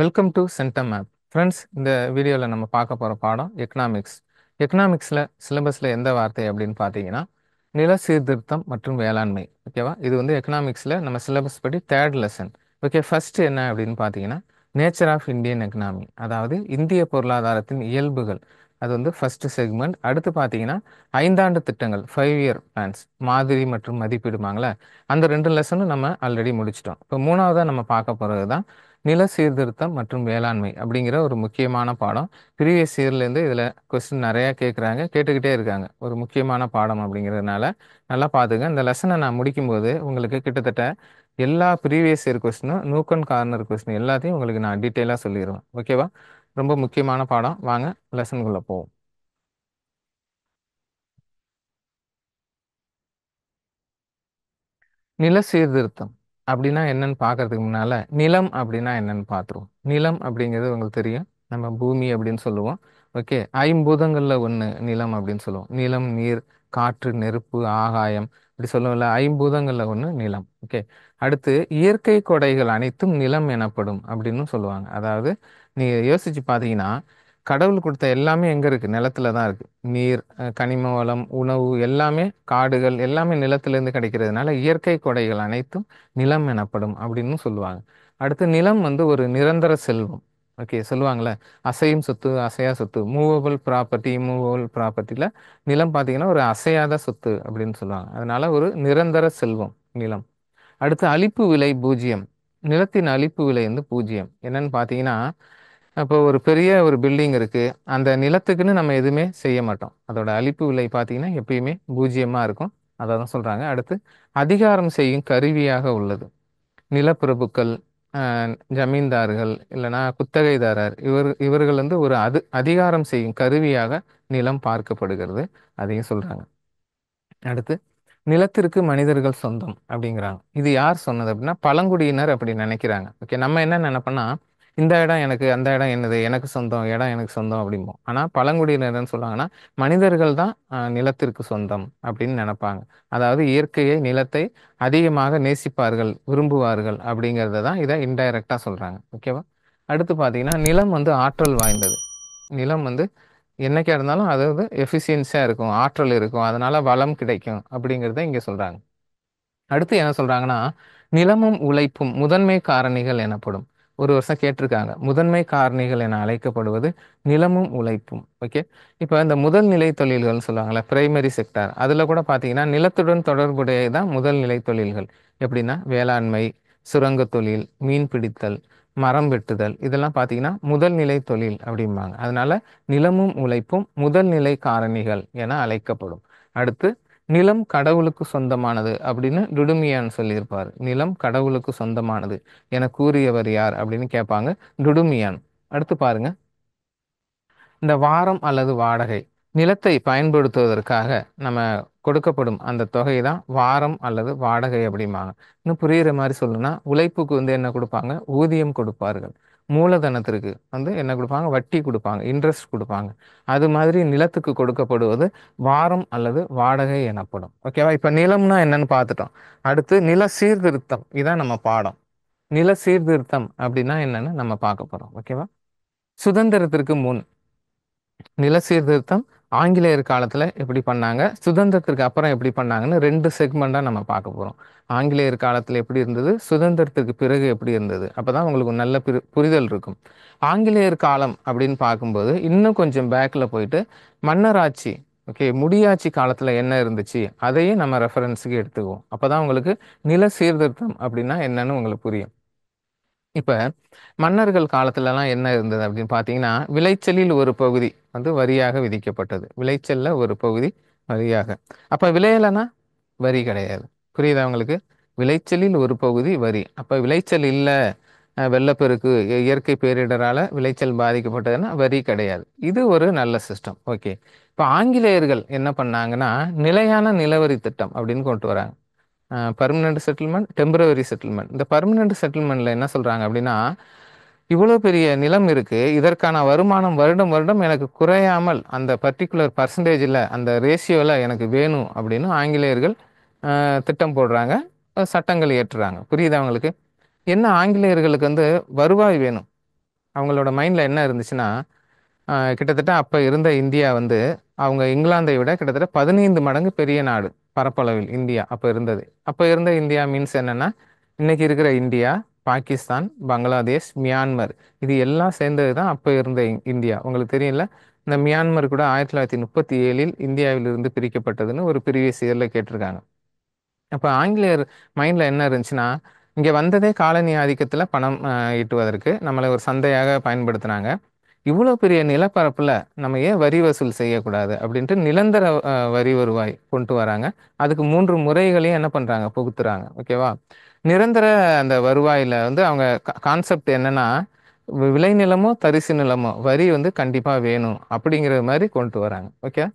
Welcome to centum map. Friends, இந்த வீடியோவில் நம்ம பார்க்க போகிற பாடம் எக்கனாமிக்ஸ். எக்கனாமிக்ஸில் சிலபஸில் எந்த வார்த்தை அப்படின்னு பார்த்தீங்கன்னா நில சீர்திருத்தம் மற்றும் வேளாண்மை. ஓகேவா? இது வந்து எக்கனாமிக்ஸில் நம்ம சிலபஸ் படி தேர்ட் லெசன். ஓகே, ஃபர்ஸ்ட் என்ன அப்படின்னு பார்த்தீங்கன்னா நேச்சர் ஆஃப் இந்தியன் எக்கனாமி, அதாவது இந்திய பொருளாதாரத்தின் இயல்புகள். அது வந்து ஃபர்ஸ்ட் செக்மெண்ட். அடுத்து பார்த்தீங்கன்னா 5 ஆண்டு திட்டங்கள், 5 இயர் பிளான்ஸ், மாதிரி மற்றும் மதிப்பீடுமாங்களே, அந்த 2 லெசனும் நம்ம ஆல்ரெடி முடிச்சிட்டோம். இப்போ மூணாவதாக நம்ம பார்க்க போகிறது தான் நில சீர்திருத்தம் மற்றும் வேளாண்மை அப்படிங்கிற ஒரு முக்கியமான பாடம். ப்ரீவியஸ் இயர்லேருந்து இதில் கொஸ்டின் நிறையா கேட்டுக்கிட்டே இருக்காங்க. ஒரு முக்கியமான பாடம் அப்படிங்கிறதுனால நல்லா பார்த்துங்க. இந்த லெசனை நான் முடிக்கும்போது உங்களுக்கு கிட்டத்தட்ட எல்லா ப்ரீவியஸ் இயர் கொஸ்டினும், நூக் அண்ட் கார்னர் கொஸ்டின் எல்லாத்தையும் உங்களுக்கு நான் டீட்டெயிலாக சொல்லிடுவேன். ஓகேவா? ரொம்ப முக்கியமான பாடம். வாங்க லெசனுக்குள்ளே போவோம். நில சீர்திருத்தம் அப்படின்னா என்னன்னு பார்க்கறதுக்கு முன்னால நிலம் அப்படின்னா என்னன்னு பார்த்துருவோம். நிலம் அப்படிங்கிறது உங்களுக்கு தெரியும், நம்ம பூமி அப்படின்னு சொல்லுவோம். ஓகே, ஐம்பூதங்கள்ல ஒன்று நிலம் அப்படின்னு சொல்லுவோம். நிலம், நீர், காற்று, நெருப்பு, ஆகாயம், இப்படி சொல்லுவோம்ல. ஐம்பூதங்கள்ல ஒன்று நிலம். ஓகே, அடுத்து இயற்கை கொடைகள் அனைத்தும் நிலம் எனப்படும் அப்படின்னு சொல்லுவாங்க. அதாவது நீங்க யோசிச்சு பார்த்தீங்கன்னா கடவுள் கொடுத்த எல்லாமே எங்க இருக்கு? நிலத்துல தான் இருக்கு. நீர், கனிம வளம், உணவு எல்லாமே, காடுகள் எல்லாமே நிலத்திலிருந்து கிடைக்கிறதுனால இயற்கை கொடைகள் அனைத்தும் நிலம் எனப்படும் அப்படின்னு சொல்லுவாங்க. அடுத்து நிலம் வந்து ஒரு நிரந்தர செல்வம். ஓகே, சொல்லுவாங்கள்ல, அசையும் சொத்து, அசையா சொத்து, மூவபிள் ப்ராப்பர்ட்டி, இம்மூவபிள் ப்ராப்பர்ட்டியில் நிலம் பார்த்தீங்கன்னா ஒரு அசையாத சொத்து அப்படின்னு சொல்லுவாங்க. அதனால ஒரு நிரந்தர செல்வம் நிலம். அடுத்து அளிப்பு விலை பூஜ்ஜியம். நிலத்தின் அளிப்பு விலை வந்து பூஜ்ஜியம். என்னன்னு பார்த்தீங்கன்னா, அப்போ ஒரு பெரிய ஒரு பில்டிங் இருக்கு, அந்த நிலத்துக்குன்னு நம்ம எதுவுமே செய்ய மாட்டோம். அதோட அளிப்பு விலை பார்த்தீங்கன்னா எப்பயுமே பூஜ்ஜியமா இருக்கும். அதை தான் சொல்றாங்க. அடுத்து அதிகாரம் செய்யும் கருவியாக உள்ளது. நிலப்பிரபுக்கள், ஜமீன்தார்கள், இல்லைன்னா குத்தகைதாரர், இவர்கள் வந்து ஒரு அதிகாரம் செய்யும் கருவியாக நிலம் பார்க்கப்படுகிறது. அதையும் சொல்றாங்க. அடுத்து நிலத்திற்கு மனிதர்கள் சொந்தம் அப்படிங்கிறாங்க. இது யார் சொன்னது அப்படின்னா பழங்குடியினர் அப்படி நினைக்கிறாங்க. ஓகே, நம்ம என்ன நினைப்போம்னா இந்த இடம் எனக்கு, அந்த இடம் என்னது, எனக்கு சொந்தம், இடம் எனக்கு சொந்தம் அப்படிம்போம். ஆனால் பழங்குடியினர் என்ன சொல்லுவாங்கன்னா மனிதர்கள் தான் நிலத்திற்கு சொந்தம் அப்படின்னு நினைப்பாங்க. அதாவது இயற்கையை, நிலத்தை அதிகமாக நேசிப்பார்கள், விரும்புவார்கள் அப்படிங்கிறத தான் இதை இன்டைரக்டா சொல்றாங்க. ஓகேவா? அடுத்து பார்த்தீங்கன்னா நிலம் வந்து ஆற்றல் வாய்ந்தது. நிலம் வந்து என்னைக்கா இருந்தாலும் அதாவது எஃபிஷியன்சியாக இருக்கும், ஆற்றல் இருக்கும், அதனால வளம் கிடைக்கும் அப்படிங்கிறத இங்கே சொல்கிறாங்க. அடுத்து என்ன சொல்கிறாங்கன்னா நிலமும் உழைப்பும் முதன்மை காரணிகள் எனப்படும். ஒரு வருஷம் கேட்டிருக்காங்க, முதன்மை காரணிகள் என அழைக்கப்படுவது நிலமும் உழைப்பும். ஓகே, இப்போ இந்த முதல் நிலை தொழில்கள்னு சொல்லுவாங்கள்ல, பிரைமரி செக்டார், அதில் கூட பார்த்தீங்கன்னா நிலத்துடன் தொடர்புடையதான் முதல் நிலை தொழில்கள். எப்படின்னா வேளாண்மை, சுரங்க தொழில், மீன் பிடித்தல், மரம் வெட்டுதல், இதெல்லாம் பார்த்தீங்கன்னா முதல் நிலை தொழில் அப்படிம்பாங்க. அதனால நிலமும் உழைப்பும் முதல் நிலை காரணிகள் என அழைக்கப்படும். அடுத்து நிலம் கடவுளுக்கு சொந்தமானது அப்படின்னு டுடுமியான் சொல்லியிருப்பார். நிலம் கடவுளுக்கு சொந்தமானது என கூறியவர் யார் அப்படின்னு கேட்பாங்க, டுடுமியான். அடுத்து பாருங்க, இந்த வாரம் அல்லது வாடகை, நிலத்தை பயன்படுத்துவதற்காக நம்ம கொடுக்கப்படும் அந்த தொகை தான் வாரம் அல்லது வாடகை அப்படிம்பாங்க. இன்னும் புரியுற மாதிரி சொல்லணும்னா உழைப்புக்கு வந்து என்ன கொடுப்பாங்க? ஊதியம் கொடுப்பார்கள். மூலதனத்திற்கு வந்து என்ன கொடுப்பாங்க? வட்டி கொடுப்பாங்க, இன்ட்ரெஸ்ட் கொடுப்பாங்க. அது மாதிரி நிலத்துக்கு கொடுக்கப்படுவது வாரம் அல்லது வாடகை எனப்படும். ஓகேவா? இப்ப நிலம்னா என்னன்னு பார்த்துட்டோம். அடுத்து நில சீர்திருத்தம், இதான் நம்ம பாடம். நில சீர்திருத்தம் அப்படின்னா என்னன்னு நம்ம பார்க்க போறோம். ஓகேவா? சுதந்திரத்திற்கு முன் நில சீர்திருத்தம் ஆங்கிலேயர் காலத்தில் எப்படி பண்ணாங்க, சுதந்திரத்திற்கு அப்புறம் எப்படி பண்ணாங்கன்னு 2 செக்மெண்ட்டாக நம்ம பார்க்க போகிறோம். ஆங்கிலேயர் காலத்தில் எப்படி இருந்தது, சுதந்திரத்திற்கு பிறகு எப்படி இருந்தது, அப்போ தான் உங்களுக்கு நல்ல புரிதல் இருக்கும். ஆங்கிலேயர் காலம் அப்படின்னு பார்க்கும்போது இன்னும் கொஞ்சம் பேக்கில் போயிட்டு மன்னராட்சி, ஓகே, முடியாட்சி காலத்தில் என்ன இருந்துச்சு அதையும் நம்ம ரெஃபரன்ஸுக்கு எடுத்துக்குவோம். அப்போ தான் உங்களுக்கு நில சீர்திருத்தம் அப்படின்னா என்னன்னு உங்களுக்கு புரியும். இப்ப மன்னர்கள் காலத்துலலாம் என்ன இருந்தது அப்படின்னு பார்த்தீங்கன்னா விளைச்சலில் ஒரு பகுதி வந்து வரியாக விதிக்கப்பட்டது. விளைச்சல்ல ஒரு பகுதி வரியாக. அப்ப விளையலைன்னா வரி கிடையாது. புரியுதா உங்களுக்கு? விளைச்சலில் ஒரு பகுதி வரி. அப்ப விளைச்சல் இல்ல, வெள்ளப்பெருக்கு, இயற்கை பேரிடரால விளைச்சல் பாதிக்கப்பட்டதுன்னா வரி கிடையாது. இது ஒரு நல்ல சிஸ்டம். ஓகே, இப்ப ஆங்கிலேயர்கள் என்ன பண்ணாங்கன்னா நிலையான நிலவரி திட்டம் அப்படின்னு கொண்டு வராங்க. Permanent settlement, temporary settlement. இந்த பர்மனெண்ட் செட்டில்மெண்ட்ல என்ன சொல்றாங்க அப்படின்னா இவ்வளோ பெரிய நிலம் இருக்கு, இதற்கான வருமானம் வருடம் வருடம் எனக்கு குறையாமல் அந்த பர்டிகுலர் பர்சன்டேஜில், அந்த ரேஷியோவில் எனக்கு வேணும் அப்படின்னு ஆங்கிலேயர்கள் திட்டம் போடுறாங்க, சட்டங்கள் ஏற்றுறாங்க. புரியுதா அவங்களுக்கு? என்ன, ஆங்கிலேயர்களுக்கு வந்து வருவாய் வேணும். அவங்களோட மைண்டில் என்ன இருந்துச்சுன்னா, கிட்டத்தட்ட அப்போ இருந்த இந்தியா வந்து அவங்க இங்கிலாந்தை விட கிட்டத்தட்ட 15 மடங்கு பெரிய நாடு பரப்பளவில் இந்தியா அப்போ இருந்தது. அப்போ இருந்த இந்தியா மீன்ஸ் என்னன்னா, இன்னைக்கு இருக்கிற இந்தியா, பாகிஸ்தான், பங்களாதேஷ், மியான்மர் இது எல்லாம் சேர்ந்தது தான் அப்போ இருந்த இந்தியா. உங்களுக்கு தெரியல, இந்த மியான்மர் கூட 1937 இந்தியாவிலிருந்து பிரிக்கப்பட்டதுன்னு ஒரு ப்ரீவியஸ் இயரில் கேட்டிருக்காங்க. அப்போ ஆங்கிலேயர் மைண்டில் என்ன இருந்துச்சுன்னா, இங்கே வந்ததே காலனி ஆதிக்கத்தில் பணம் ஈட்டுவதற்கு நம்மளை ஒரு சந்தையாக பயன்படுத்தினாங்க. இவ்வளோ பெரிய நிலப்பரப்பில் நம்ம ஏன் வரி வசூல் செய்யக்கூடாது அப்படின்ட்டு நிரந்தர வரி வருவாய் கொண்டு வராங்க. அதுக்கு 3 முறைகளையும் என்ன பண்ணுறாங்க, புகுத்துறாங்க. ஓகேவா? நிரந்தர அந்த வருவாயில் வந்து அவங்க கான்செப்ட் என்னன்னா, விளைநிலமோ தரிசு நிலமோ வரி வந்து கண்டிப்பாக வேணும் அப்படிங்கிற மாதிரி கொண்டு வராங்க. ஓகே.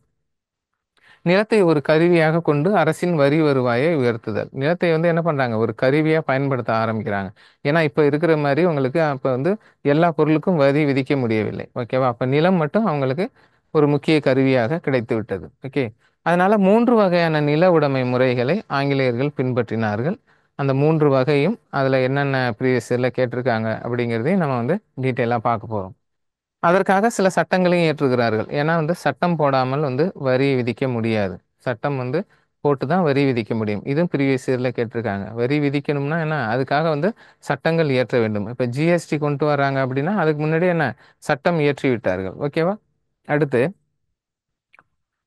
நிலத்தை ஒரு கருவியாக கொண்டு அரசின் வரி வருவாயை உயர்த்துதல். நிலத்தை வந்து என்ன பண்றாங்க, ஒரு கருவியா பயன்படுத்த ஆரம்பிக்கிறாங்க. ஏன்னா இப்ப இருக்கிற மாதிரி உங்களுக்கு அப்ப வந்து எல்லா பொருளுக்கும் வரி விதிக்க முடியவில்லை. ஓகேவா? அப்ப நிலம் மட்டும் அவங்களுக்கு ஒரு முக்கிய கருவியாக கிடைத்து விட்டது. ஓகே. அதனால 3 வகையான நில உடைமை முறைகளை ஆங்கிலேயர்கள் பின்பற்றினார்கள். அந்த 3 வகையும் அதுல என்னென்ன ப்ரீவியஸ் இயர்ல கேட்டிருக்காங்க அப்படிங்கிறதையும் நம்ம வந்து டீட்டெயிலாக பார்க்க போறோம். அதற்காக சில சட்டங்களையும் இயற்றுகிறார்கள். ஏன்னா வந்து சட்டம் போடாமல் வந்து வரி விதிக்க முடியாது. சட்டம் வந்து போட்டு தான் வரி விதிக்க முடியும். இதுவும் ப்ரீவியஸ் இயர்ல கேட்டிருக்காங்க. வரி விதிக்கணும்னா என்ன, அதுக்காக வந்து சட்டங்கள் இயற்ற வேண்டும். இப்போ ஜிஎஸ்டி கொண்டு வராங்க அப்படின்னா அதுக்கு முன்னாடி என்ன, சட்டம் இயற்றி விட்டார்கள். ஓகேவா? அடுத்து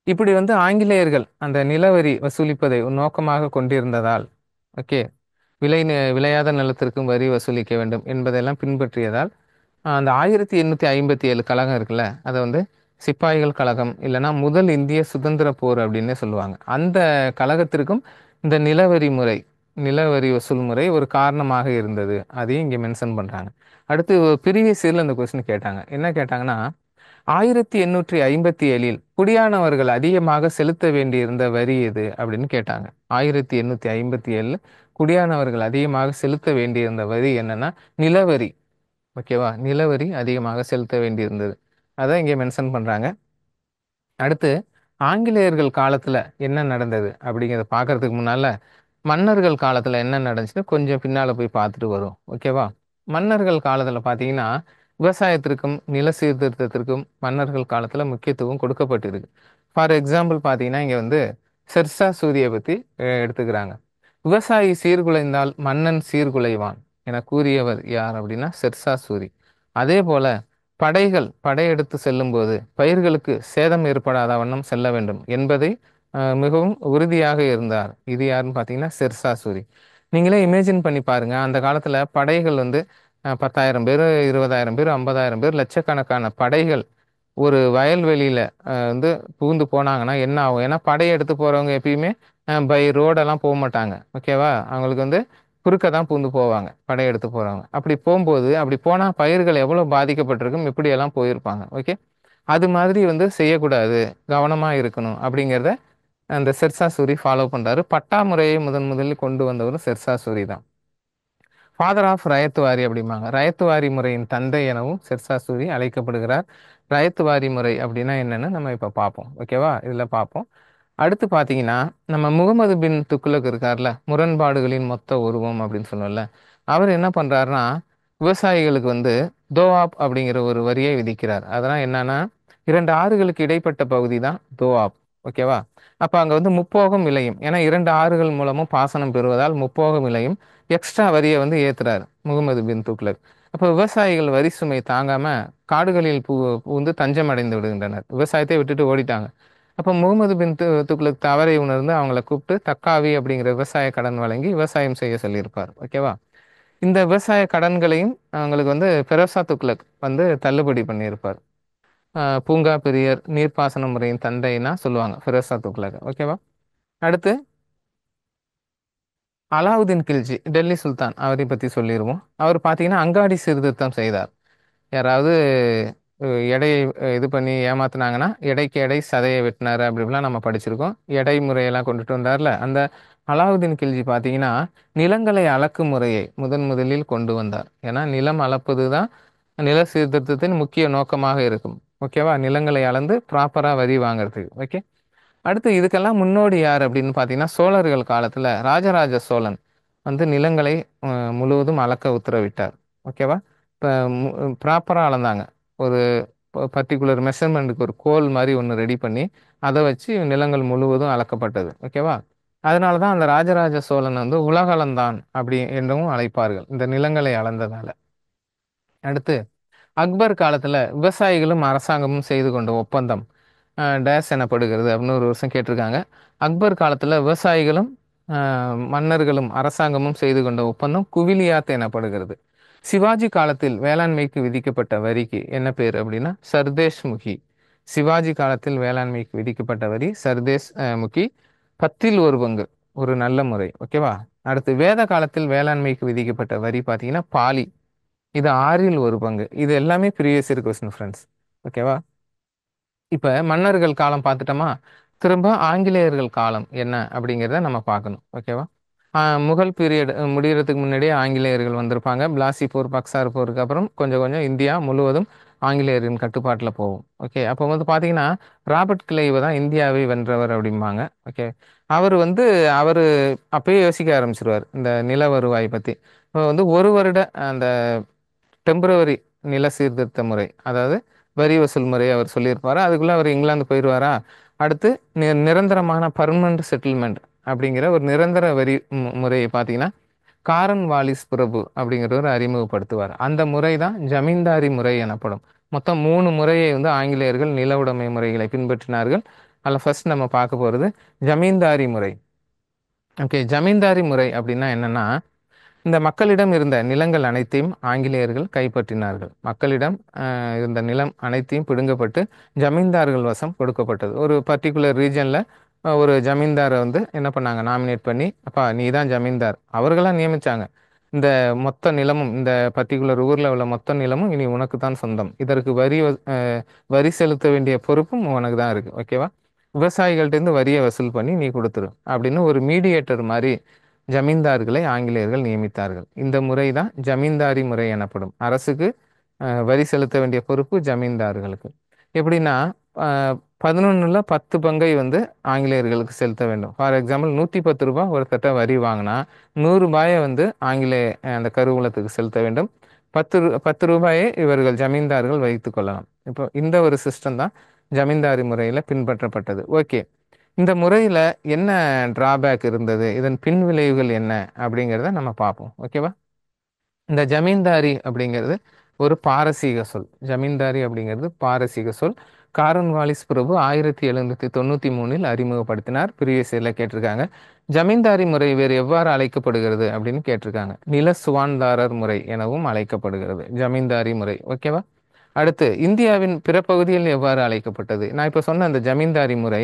இப்படி வந்து ஆங்கிலேயர்கள் அந்த நிலவரி வசூலிப்பதை ஒரு நோக்கமாக கொண்டிருந்ததால், ஓகே, விளையாத நிலத்திற்கும் வரி வசூலிக்க வேண்டும் என்பதெல்லாம் பின்பற்றியதால், அந்த 1857 கழகம் இருக்குல்ல, அதை வந்து சிப்பாய்கள் கழகம் இல்லைன்னா முதல் இந்திய சுதந்திர போர் அப்படின்னே சொல்லுவாங்க. அந்த கழகத்திற்கும் இந்த நிலவரி வசூல் முறை ஒரு காரணமாக இருந்தது. அதையும் இங்கே மென்ஷன் பண்றாங்க. அடுத்து ப்ரீவியஸ் இயர்ல இந்த கொஸ்டின் கேட்டாங்க. என்ன கேட்டாங்கன்னா, 1857 குடியானவர்கள் அதிகமாக செலுத்த வேண்டியிருந்த வரி எது அப்படின்னு கேட்டாங்க. 1857 குடியானவர்கள் அதிகமாக செலுத்த வேண்டியிருந்த வரி என்னன்னா நிலவரி. ஓகேவா? நிலவரி அதிகமாக செலுத்த வேண்டியிருந்தது. அதான் இங்கே மென்ஷன் பண்றாங்க. அடுத்து ஆங்கிலேயர்கள் காலத்துல என்ன நடந்தது அப்படிங்கிறத பார்க்கறதுக்கு முன்னால மன்னர்கள் காலத்துல என்ன நடந்துச்சுன்னு கொஞ்சம் பின்னால போய் பார்த்துட்டு வரும். ஓகேவா? மன்னர்கள் காலத்துல பார்த்தீங்கன்னா விவசாயத்திற்கும் நில சீர்திருத்தத்திற்கும் மன்னர்கள் காலத்துல முக்கியத்துவம் கொடுக்கப்பட்டிருக்கு. ஃபார் எக்ஸாம்பிள் பார்த்தீங்கன்னா இங்க வந்து ஷெர்ஷா சூரியை பத்தி எடுத்துக்கிறாங்க. விவசாயி சீர்குலைந்தால் மன்னன் சீர்குலைவான் என கூறியவர் யார் அப்படின்னா ஷெர்ஷா சூரி. அதே போல படையெடுத்து செல்லும்போது பயிர்களுக்கு சேதம் ஏற்படாத வண்ணம் செல்ல வேண்டும் என்பதை மிகவும் உறுதியாக இருந்தார். இது யாருன்னு பார்த்தீங்கன்னா ஷெர்ஷா சூரி. நீங்களே இமேஜின் பண்ணி பாருங்க, அந்த காலத்துல படைகள் வந்து 10,000 பேர், 20,000 பேர், 50,000 பேர், லட்சக்கணக்கான படைகள் ஒரு வயல்வெளியில வந்து புகுந்து போனாங்கன்னா என்ன ஆகும்? ஏன்னா படையெடுத்து போறவங்க எப்பயுமே பை ரோடெல்லாம் போக மாட்டாங்க. ஓகேவா? அவங்களுக்கு வந்து குறுக்க தான் பூந்து போவாங்க படையெடுத்து போறவங்க. அப்படி போகும்போது அப்படி போனா பயிர்கள் எவ்வளவு பாதிக்கப்பட்டிருக்கும், இப்படியெல்லாம் போயிருப்பாங்க. ஓகே. அது மாதிரி வந்து செய்யக்கூடாது, கவனமா இருக்கணும் அப்படிங்கிறத அந்த ஷெர்ஷா சூரி ஃபாலோ பண்றாரு. பட்டா முறையை முதலில் கொண்டு வந்தவரும் ஷெர்ஷா சூரி தான். ஃபாதர் ஆஃப் ரயத்துவாரி அப்படிம்பாங்க. ரயத்துவாரி முறையின் தந்தை எனவும் ஷெர்ஷா சூரி அழைக்கப்படுகிறார். ரயத்துவாரி முறை அப்படின்னா என்னன்னு நம்ம இப்போ பார்ப்போம். ஓகேவா? இதில் பார்ப்போம். அடுத்து பார்த்தீங்கன்னா, நம்ம முகமது பின் துக்ளக் இருக்கார்ல, முரண்பாடுகளின் மொத்த உருவம் அப்படின்னு சொல்லுவோம்ல, அவர் என்ன பண்றாருன்னா, விவசாயிகளுக்கு வந்து தோஆப் அப்படிங்கிற ஒரு வரியை விதிக்கிறார். அதெல்லாம் என்னன்னா, 2 ஆறுகளுக்கு இடைப்பட்ட பகுதி தான் தோஆப். ஓகேவா? அப்ப அங்க வந்து முப்போகம் விளையும். ஏன்னா 2 ஆறுகள் மூலமும் பாசனம் பெறுவதால் முப்போகம் விளையும். எக்ஸ்ட்ரா வரியை வந்து ஏத்துறாரு முகமது பின் துக்ளக். அப்ப விவசாயிகள் வரி சுமை தாங்காம காடுகளில் புகுந்து தஞ்சம் அடைந்து விடுகின்றனர். விவசாயத்தை விட்டுட்டு ஓடிட்டாங்க. அப்போ முகமது பின் துக்ளக் தவறை உணர்ந்து அவங்கள கூப்பிட்டு தக்காவி அப்படிங்கிற விவசாய கடன் வழங்கி விவசாயம் செய்ய சொல்லியிருப்பார். ஓகேவா? இந்த விவசாய கடன்களையும் அவங்களுக்கு வந்து பெரோசா துக்ளக் வந்து தள்ளுபடி பண்ணியிருப்பார். பூங்கா பெரியர் நீர்ப்பாசன முறையின் தந்தைன்னா சொல்லுவாங்க பெரோசா துக்ளக். ஓகேவா? அடுத்து அலாவுதீன் கில்ஜி, டெல்லி சுல்தான், அவரை பத்தி சொல்லிடுவோம். அவர் பார்த்தீங்கன்னா அங்காடி சீர்திருத்தம் செய்தார். யாராவது எடையை இது பண்ணி ஏமாத்துனாங்கன்னா எடைக்கு எடை சதையை வெட்டினாரு அப்படி இப்படிலாம் நம்ம படிச்சிருக்கோம். எடை முறையெல்லாம் கொண்டுட்டு வந்தார்ல, அந்த அலாவுதீன் கில்ஜி பார்த்தீங்கன்னா நிலங்களை அளக்கும் முறையை முதலில் கொண்டு வந்தார். ஏன்னா நிலம் அளப்பது தான் நில சீர்திருத்தத்தின் முக்கிய நோக்கமாக இருக்கும். ஓகேவா? நிலங்களை அளந்து ப்ராப்பராக வரி வாங்குறதுக்கு. ஓகே. அடுத்து இதுக்கெல்லாம் முன்னோடி யார் அப்படின்னு பார்த்தீங்கன்னா சோழர்கள் காலத்துல ராஜராஜ சோழன் வந்து நிலங்களை முழுவதும் அளக்க உத்தரவிட்டார். ஓகேவா? இப்போ ப்ராப்பராக அளந்தாங்க. ஒரு பர்டிகுலர் மெஷர்மெண்ட்டுக்கு ஒரு கோல் மாதிரி ஒன்று ரெடி பண்ணி அதை வச்சு நிலங்கள் முழுவதும் அளக்கப்பட்டது. ஓகேவா? அதனால தான் அந்த ராஜராஜ சோழன் வந்து உலகளந்தான் அப்படி என்றும் அழைப்பார்கள், இந்த நிலங்களை அளந்ததால. அடுத்து அக்பர் காலத்துல விவசாயிகளும் அரசாங்கமும் செய்து கொண்ட ஒப்பந்தம் டேஸ் எனப்படுகிறது அப்படின்னு ஒரு வருஷம் கேட்டிருக்காங்க. அக்பர் காலத்துல விவசாயிகளும் மன்னர்களும் அரசாங்கமும் செய்து கொண்ட ஒப்பந்தம் குவிலியாத் எனப்படுகிறது. சிவாஜி காலத்தில் வேளாண்மைக்கு விதிக்கப்பட்ட வரிக்கு என்ன பேர் அப்படின்னா சர்தேஷ் முகி. சிவாஜி காலத்தில் வேளாண்மைக்கு விதிக்கப்பட்ட வரி சர்தேஷ் முகி. 10 1 பங்கு ஒரு நல்ல முறை. ஓகேவா? அடுத்து வேத காலத்தில் வேளாண்மைக்கு விதிக்கப்பட்ட வரி பார்த்தீங்கன்னா பாலி. இது 1/6. இது எல்லாமே ப்ரீவியஸ் இயர் கொஸ்டின் ஃப்ரெண்ட்ஸ். ஓகேவா? இப்ப மன்னர்கள் காலம் பார்த்துட்டோமா? திரும்ப ஆங்கிலேயர்கள் காலம் என்ன அப்படிங்கிறத நம்ம பார்க்கணும். ஓகேவா? முகல் பீரியட் முடியறதுக்கு முன்னாடியே ஆங்கிலேயர்கள் வந்திருப்பாங்க. பிளாசி போர், பக்சார் போருக்கு அப்புறம் கொஞ்சம் கொஞ்சம் இந்தியா முழுவதும் ஆங்கிலேயரின் கட்டுப்பாட்டில் போகும். ஓகே, அப்போ வந்து பார்த்தீங்கன்னா ராபர்ட் கிளைவ் தான் இந்தியாவை வென்றவர் அப்படிம்பாங்க. ஓகே, அவர் வந்து அவர் அப்பயே யோசிக்க ஆரம்பிச்சிருவார் இந்த நில வருவாய் பற்றி. இப்போ வந்து ஒரு வருட அந்த டெம்பரவரி நில சீர்திருத்த முறை, அதாவது வரி வசூல் முறை அவர் சொல்லியிருப்பாரு. அதுக்குள்ள அவர் இங்கிலாந்து போயிடுவாரா? அடுத்து நிரந்தரமான பர்மனன்ட் செட்டில்மெண்ட் அப்படிங்கிற ஒரு நிரந்தர வரி முறையை பார்த்தீங்கன்னா காரன் வாலிஸ் பிரபு அப்படிங்கிறவர் அறிமுகப்படுத்துவார். அந்த முறை தான் ஜமீன்தாரி முறை எனப்படும். மொத்தம் 3 முறையை வந்து ஆங்கிலேயர்கள் நில உடைமை முறைகளை பின்பற்றினார்கள். அதில் ஃபர்ஸ்ட் நம்ம பார்க்க போகிறது ஜமீன்தாரி முறை. ஓகே, ஜமீன்தாரி முறை அப்படின்னா என்னன்னா, இந்த மக்களிடம் இருந்த நிலங்கள் அனைத்தையும் ஆங்கிலேயர்கள் கைப்பற்றினார்கள். மக்களிடம் இருந்த நிலம் அனைத்தையும் பிடுங்கப்பட்டு ஜமீன்தார்கள் வசம் கொடுக்கப்பட்டது. ஒரு பர்டிகுலர் ரீஜன்ல ஒரு ஜமீன்தாரை வந்து என்ன பண்ணாங்க, நாமினேட் பண்ணி, அப்பா நீ தான் ஜமீன்தார், அவர்களாக நியமிச்சாங்க. இந்த மொத்த நிலமும், இந்த பர்டிகுலர் ஊர்ல உள்ள மொத்த நிலமும் இனி உனக்கு தான் சொந்தம். இதற்கு வரி செலுத்த வேண்டிய பொறுப்பும் உனக்கு தான் இருக்கு. ஓகேவா? விவசாயிகள்ட்ட இருந்து வரியை வசூல் பண்ணி நீ கொடுத்துரு அப்படின்னு ஒரு மீடியேட்டர் மாதிரி ஜமீன்தார்களை ஆங்கிலேயர்கள் நியமித்தார்கள். இந்த முறை தான் ஜமீன்தாரி முறை எனப்படும். அரசுக்கு வரி செலுத்த வேண்டிய பொறுப்பு ஜமீன்தார்களுக்கு. எப்படின்னா 11/10 வந்து ஆங்கிலேயர்களுக்கு செலுத்த வேண்டும். ஃபார் எக்ஸாம்பிள் 110 ரூபாய் ஒருத்தட்ட வரி வாங்கினா 100 ரூபாயை வந்து அந்த கருவூலத்துக்கு செலுத்த வேண்டும். 10 ரூபாயை இவர்கள் ஜமீன்தார்கள் வைத்துக் கொள்ளலாம். இப்போ இந்த ஒரு சிஸ்டம் தான் ஜமீன்தாரி முறையில் பின்பற்றப்பட்டது. ஓகே, இந்த முறையில் என்ன டிராபேக் இருந்தது, இதன் பின் விளைவுகள் என்ன அப்படிங்கிறத நம்ம பார்ப்போம். ஓகேவா? இந்த ஜமீன்தாரி அப்படிங்கிறது ஒரு பாரசீக சொல். ஜமீன்தாரி அப்படிங்கிறது பாரசீக சொல். காரன்வாலிஸ் பிரபு 1793 அறிமுகப்படுத்தினார். ப்ரீவியஸ் இயர்ல கேட்டிருக்காங்க. ஜமீன்தாரி முறை வேறு எவ்வாறு அழைக்கப்படுகிறது அப்படின்னு கேட்டிருக்காங்க. நில சுவான்தாரர் முறை எனவும் அழைக்கப்படுகிறது ஜமீன்தாரி முறை. ஓகேவா? அடுத்து இந்தியாவின் பிற பகுதியில் எவ்வாறு அழைக்கப்பட்டது? நான் இப்போ சொன்ன அந்த ஜமீன்தாரி முறை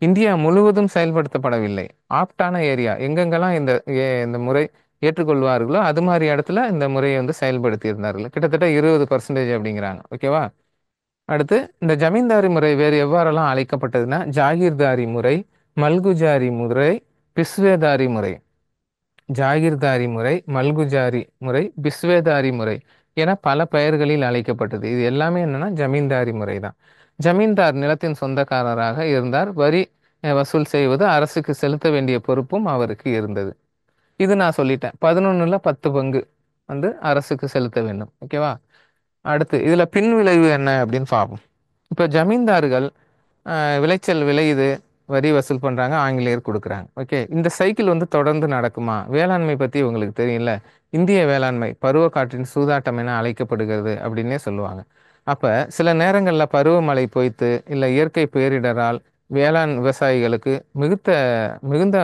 இந்தியா முழுவதும் செயல்படுத்தப்படவில்லை. ஆப்டான ஏரியா எங்கெங்கெல்லாம் இந்த முறை ஏற்றுக்கொள்வார்களோ அது மாதிரி இடத்துல இந்த முறையை வந்து செயல்படுத்தி இருந்தார்கள். கிட்டத்தட்ட 20% அப்படிங்கிறாங்க. ஓகேவா? அடுத்து இந்த ஜமீன்தாரி முறை வேறு எவ்வாறெல்லாம் அழைக்கப்பட்டதுன்னா ஜாகீர்தாரி முறை, மல்குஜாரி முறை, பிஸ்வேதாரி முறை. ஜாகிர்தாரி முறை, மல்குஜாரி முறை, பிஸ்வேதாரி முறை என பல பெயர்களில் அழைக்கப்பட்டது. இது எல்லாமே என்னன்னா ஜமீன்தாரி முறை தான். ஜமீன்தார் நிலத்தின் சொந்தக்காரராக இருந்தார். வரி வசூல் செய்வது, அரசுக்கு செலுத்த வேண்டிய பொறுப்பும் அவருக்கு இருந்தது. இது நான் சொல்லிட்டேன். 11/10 வந்து அரசுக்கு செலுத்த வேண்டும். ஓகேவா? அடுத்து இதுல பின் விளைவு என்ன அப்படின்னு பார்ப்போம். இப்போ ஜமீன்தார்கள் விளைச்சல் விளையுது, வரி வசூல் பண்றாங்க, ஆங்கிலேயர் கொடுக்குறாங்க. ஓகே, இந்த சைக்கிள் வந்து தொடர்ந்து நடக்குமா? வேளாண்மை பத்தி உங்களுக்கு தெரியும்ல. இந்திய வேளாண்மை பருவக்காற்றின் சூதாட்டம் என அழைக்கப்படுகிறது அப்படின்னே சொல்லுவாங்க. அப்ப சில நேரங்கள்ல பருவமழை பொய்த்து இல்ல இயற்கை பேரிடரால் வேளாண் விவசாயிகளுக்கு மிகுந்த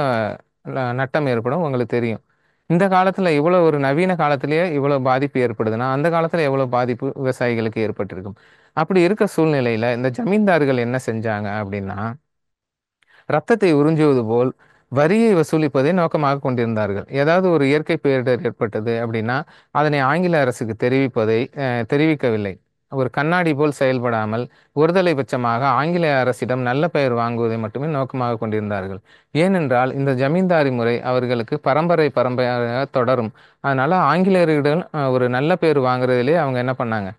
நட்டம் ஏற்படும். உங்களுக்கு தெரியும். இந்த காலத்துல இவ்வளவு ஒரு நவீன காலத்திலேயே இவ்வளவு பாதிப்பு ஏற்படுதுன்னா அந்த காலத்துல எவ்வளவு பாதிப்பு விவசாயிகளுக்கு ஏற்பட்டிருக்கும். அப்படி இருக்க சூழ்நிலையில இந்த ஜமீன்தார்கள் என்ன செஞ்சாங்க அப்படின்னா ரத்தத்தை உறிஞ்சுவது போல் வரியை வசூலிப்பதை நோக்கமாக கொண்டிருந்தார்கள். ஏதாவது ஒரு இயற்கை பேரிடர் ஏற்பட்டது அப்படின்னா அதனை ஆங்கில அரசுக்கு தெரிவிக்கவில்லை. ஒரு கண்ணாடி போல் செயல்படாமல் ஒருதலை பட்சமாக ஆங்கில அரசிடம் நல்ல பெயர் வாங்குவதை மட்டுமே நோக்கமாக கொண்டிருந்தார்கள். ஏனென்றால் இந்த ஜமீன்தாரி முறை அவர்களுக்கு பரம்பரையாக தொடரும். அதனால ஆங்கிலேயர்களிடம் ஒரு நல்ல பேர் வாங்குறதிலே அவங்க என்ன பண்ணாங்க,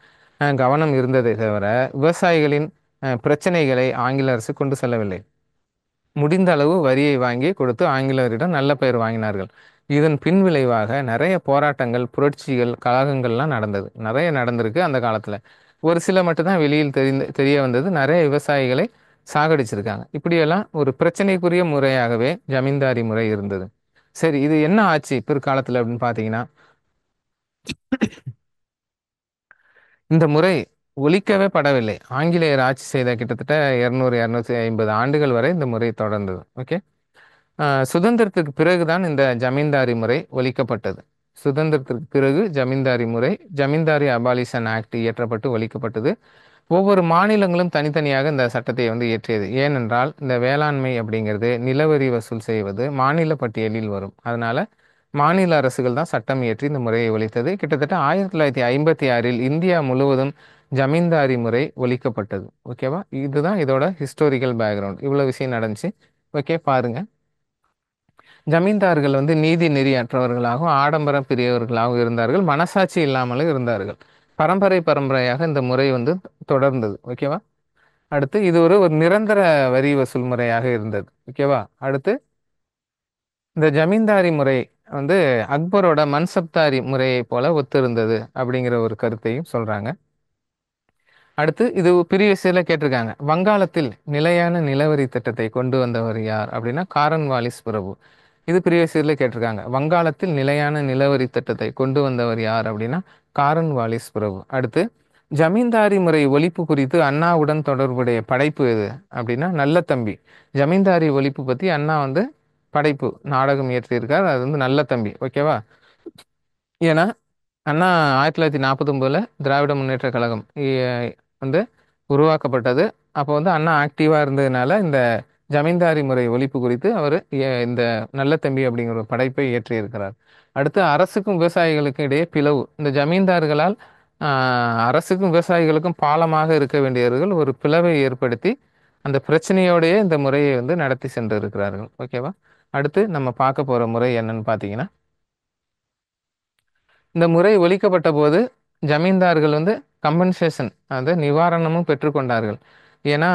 கவனம் இருந்ததை தவிர விவசாயிகளின் பிரச்சனைகளை ஆங்கில அரசு கொண்டு செல்லவில்லை. முடிந்த அளவு வரியை வாங்கி கொடுத்து ஆங்கிலேயரிடம் நல்ல பெயர் வாங்கினார்கள். இதன் பின் விளைவாக நிறைய போராட்டங்கள், புரட்சிகள், கழகங்கள்லாம் நடந்தது. நிறைய நடந்திருக்கு அந்த காலத்துல. ஒரு சில மட்டும் தான் வெளியில் தெரிய வந்தது. நிறைய விவசாயிகளை சாகடிச்சிருக்காங்க. இப்படியெல்லாம் ஒரு பிரச்சனைக்குரிய முறையாகவே ஜமீன்தாரி முறை இருந்தது. சரி, இது என்ன ஆச்சு பிற்காலத்துல அப்படின்னு பார்த்தீங்கன்னா, இந்த முறை ஒழிக்கவே படவில்லை. ஆங்கிலேயர் ஆட்சி செய்த கிட்டத்தட்ட 200, 250 ஆண்டுகள் வரை இந்த முறை தொடர்ந்தது. ஓகே. சுதந்திரத்திற்கு பிறகுதான் இந்த ஜமீன்தாரி முறை ஒழிக்கப்பட்டது. சுதந்திரத்திற்கு பிறகு ஜமீன்தாரி முறை, ஜமீன்தாரி அபாலிஷன் ஆக்ட் இயற்றப்பட்டு ஒழிக்கப்பட்டது. ஒவ்வொரு மாநிலங்களும் தனித்தனியாக இந்த சட்டத்தை இயற்றியது. ஏனென்றால் இந்த வேளாண்மை அப்படிங்கிறது நிலவரி வசூல் செய்வது மாநில பட்டியலில் வரும். அதனால மாநில அரசுகள் தான் சட்டம் இயற்றி இந்த முறையை ஒழித்தது. கிட்டத்தட்ட 1956 இந்தியா முழுவதும் ஜமீன்தாரி முறை ஒழிக்கப்பட்டது. ஓகேவா? இதுதான் இதோட ஹிஸ்டோரிக்கல் பேக்ரவுண்ட். இவ்வளவு விஷயம் நடந்துச்சு. ஓகே, பாருங்க. ஜமீன்தார்கள் நீதி நெறியற்றவர்களாகவும் ஆடம்பரம் பிரியவர்களாகவும் இருந்தார்கள். மனசாட்சி இல்லாமலும் இருந்தார்கள். பரம்பரை பரம்பரையாக இந்த முறை தொடர்ந்தது. ஓகேவா? அடுத்து இது ஒரு நிரந்தர வரி வசூல் முறையாக இருந்தது. ஓகேவா? அடுத்து இந்த ஜமீன்தாரி முறை வந்து அக்பரோட மன்சப்தாரி முறையை போல ஒத்திருந்தது அப்படிங்கிற ஒரு கருத்தையும் சொல்றாங்க. அடுத்து இது ப்ரீவியஸ்ல கேட்டிருக்காங்க, வங்காளத்தில் நிலையான நிலவரி திட்டத்தை கொண்டு வந்தவர் யார் அப்படின்னா காரன்வாலிஸ் பிரபு. இது ப்ரீவியஸ் இயர்ல கேட்டிருக்காங்க, வங்காளத்தில் நிலையான நிலவரி திட்டத்தை கொண்டு வந்தவர் யார் அப்படின்னா காரன்வாலிஸ் பிரபு. அடுத்து ஜமீன்தாரி முறை ஒழிப்பு குறித்து அண்ணாவுடன் தொடர்புடைய படைப்பு எது அப்படின்னா நல்ல தம்பி. ஜமீன்தாரி ஒழிப்பு பத்தி அண்ணா படைப்பு நாடகம் இயற்றியிருக்கார். அது நல்ல தம்பி. ஓகேவா? ஏன்னா அண்ணா 1949 திராவிட முன்னேற்ற கழகம் வந்து உருவாக்கப்பட்டது. அப்போ அண்ணா ஆக்டிவா இருந்ததுனால இந்த ஜமீன்தாரி முறை ஒழிப்பு குறித்து அவர் இந்த நல்ல தம்பி அப்படிங்கிற ஒரு படைப்பை இயற்றியிருக்கிறார். அடுத்து அரசுக்கும் விவசாயிகளுக்கும் இடையே பிளவு. இந்த ஜமீன்தார்களால் அரசுக்கும் விவசாயிகளுக்கும் பாலமாக இருக்க வேண்டியவர்கள் ஒரு பிளவை ஏற்படுத்தி அந்த பிரச்சனையோடையே இந்த முறையை நடத்தி சென்று இருக்கிறார்கள். ஓகேவா? அடுத்து நம்ம பார்க்க போற முறை என்னன்னு பார்த்தீங்கன்னா, இந்த முறை ஒழிக்கப்பட்ட போது ஜமீன்தார்கள் கம்பன்சேஷன், நிவாரணமும் பெற்றுக்கொண்டார்கள். ஏன்னா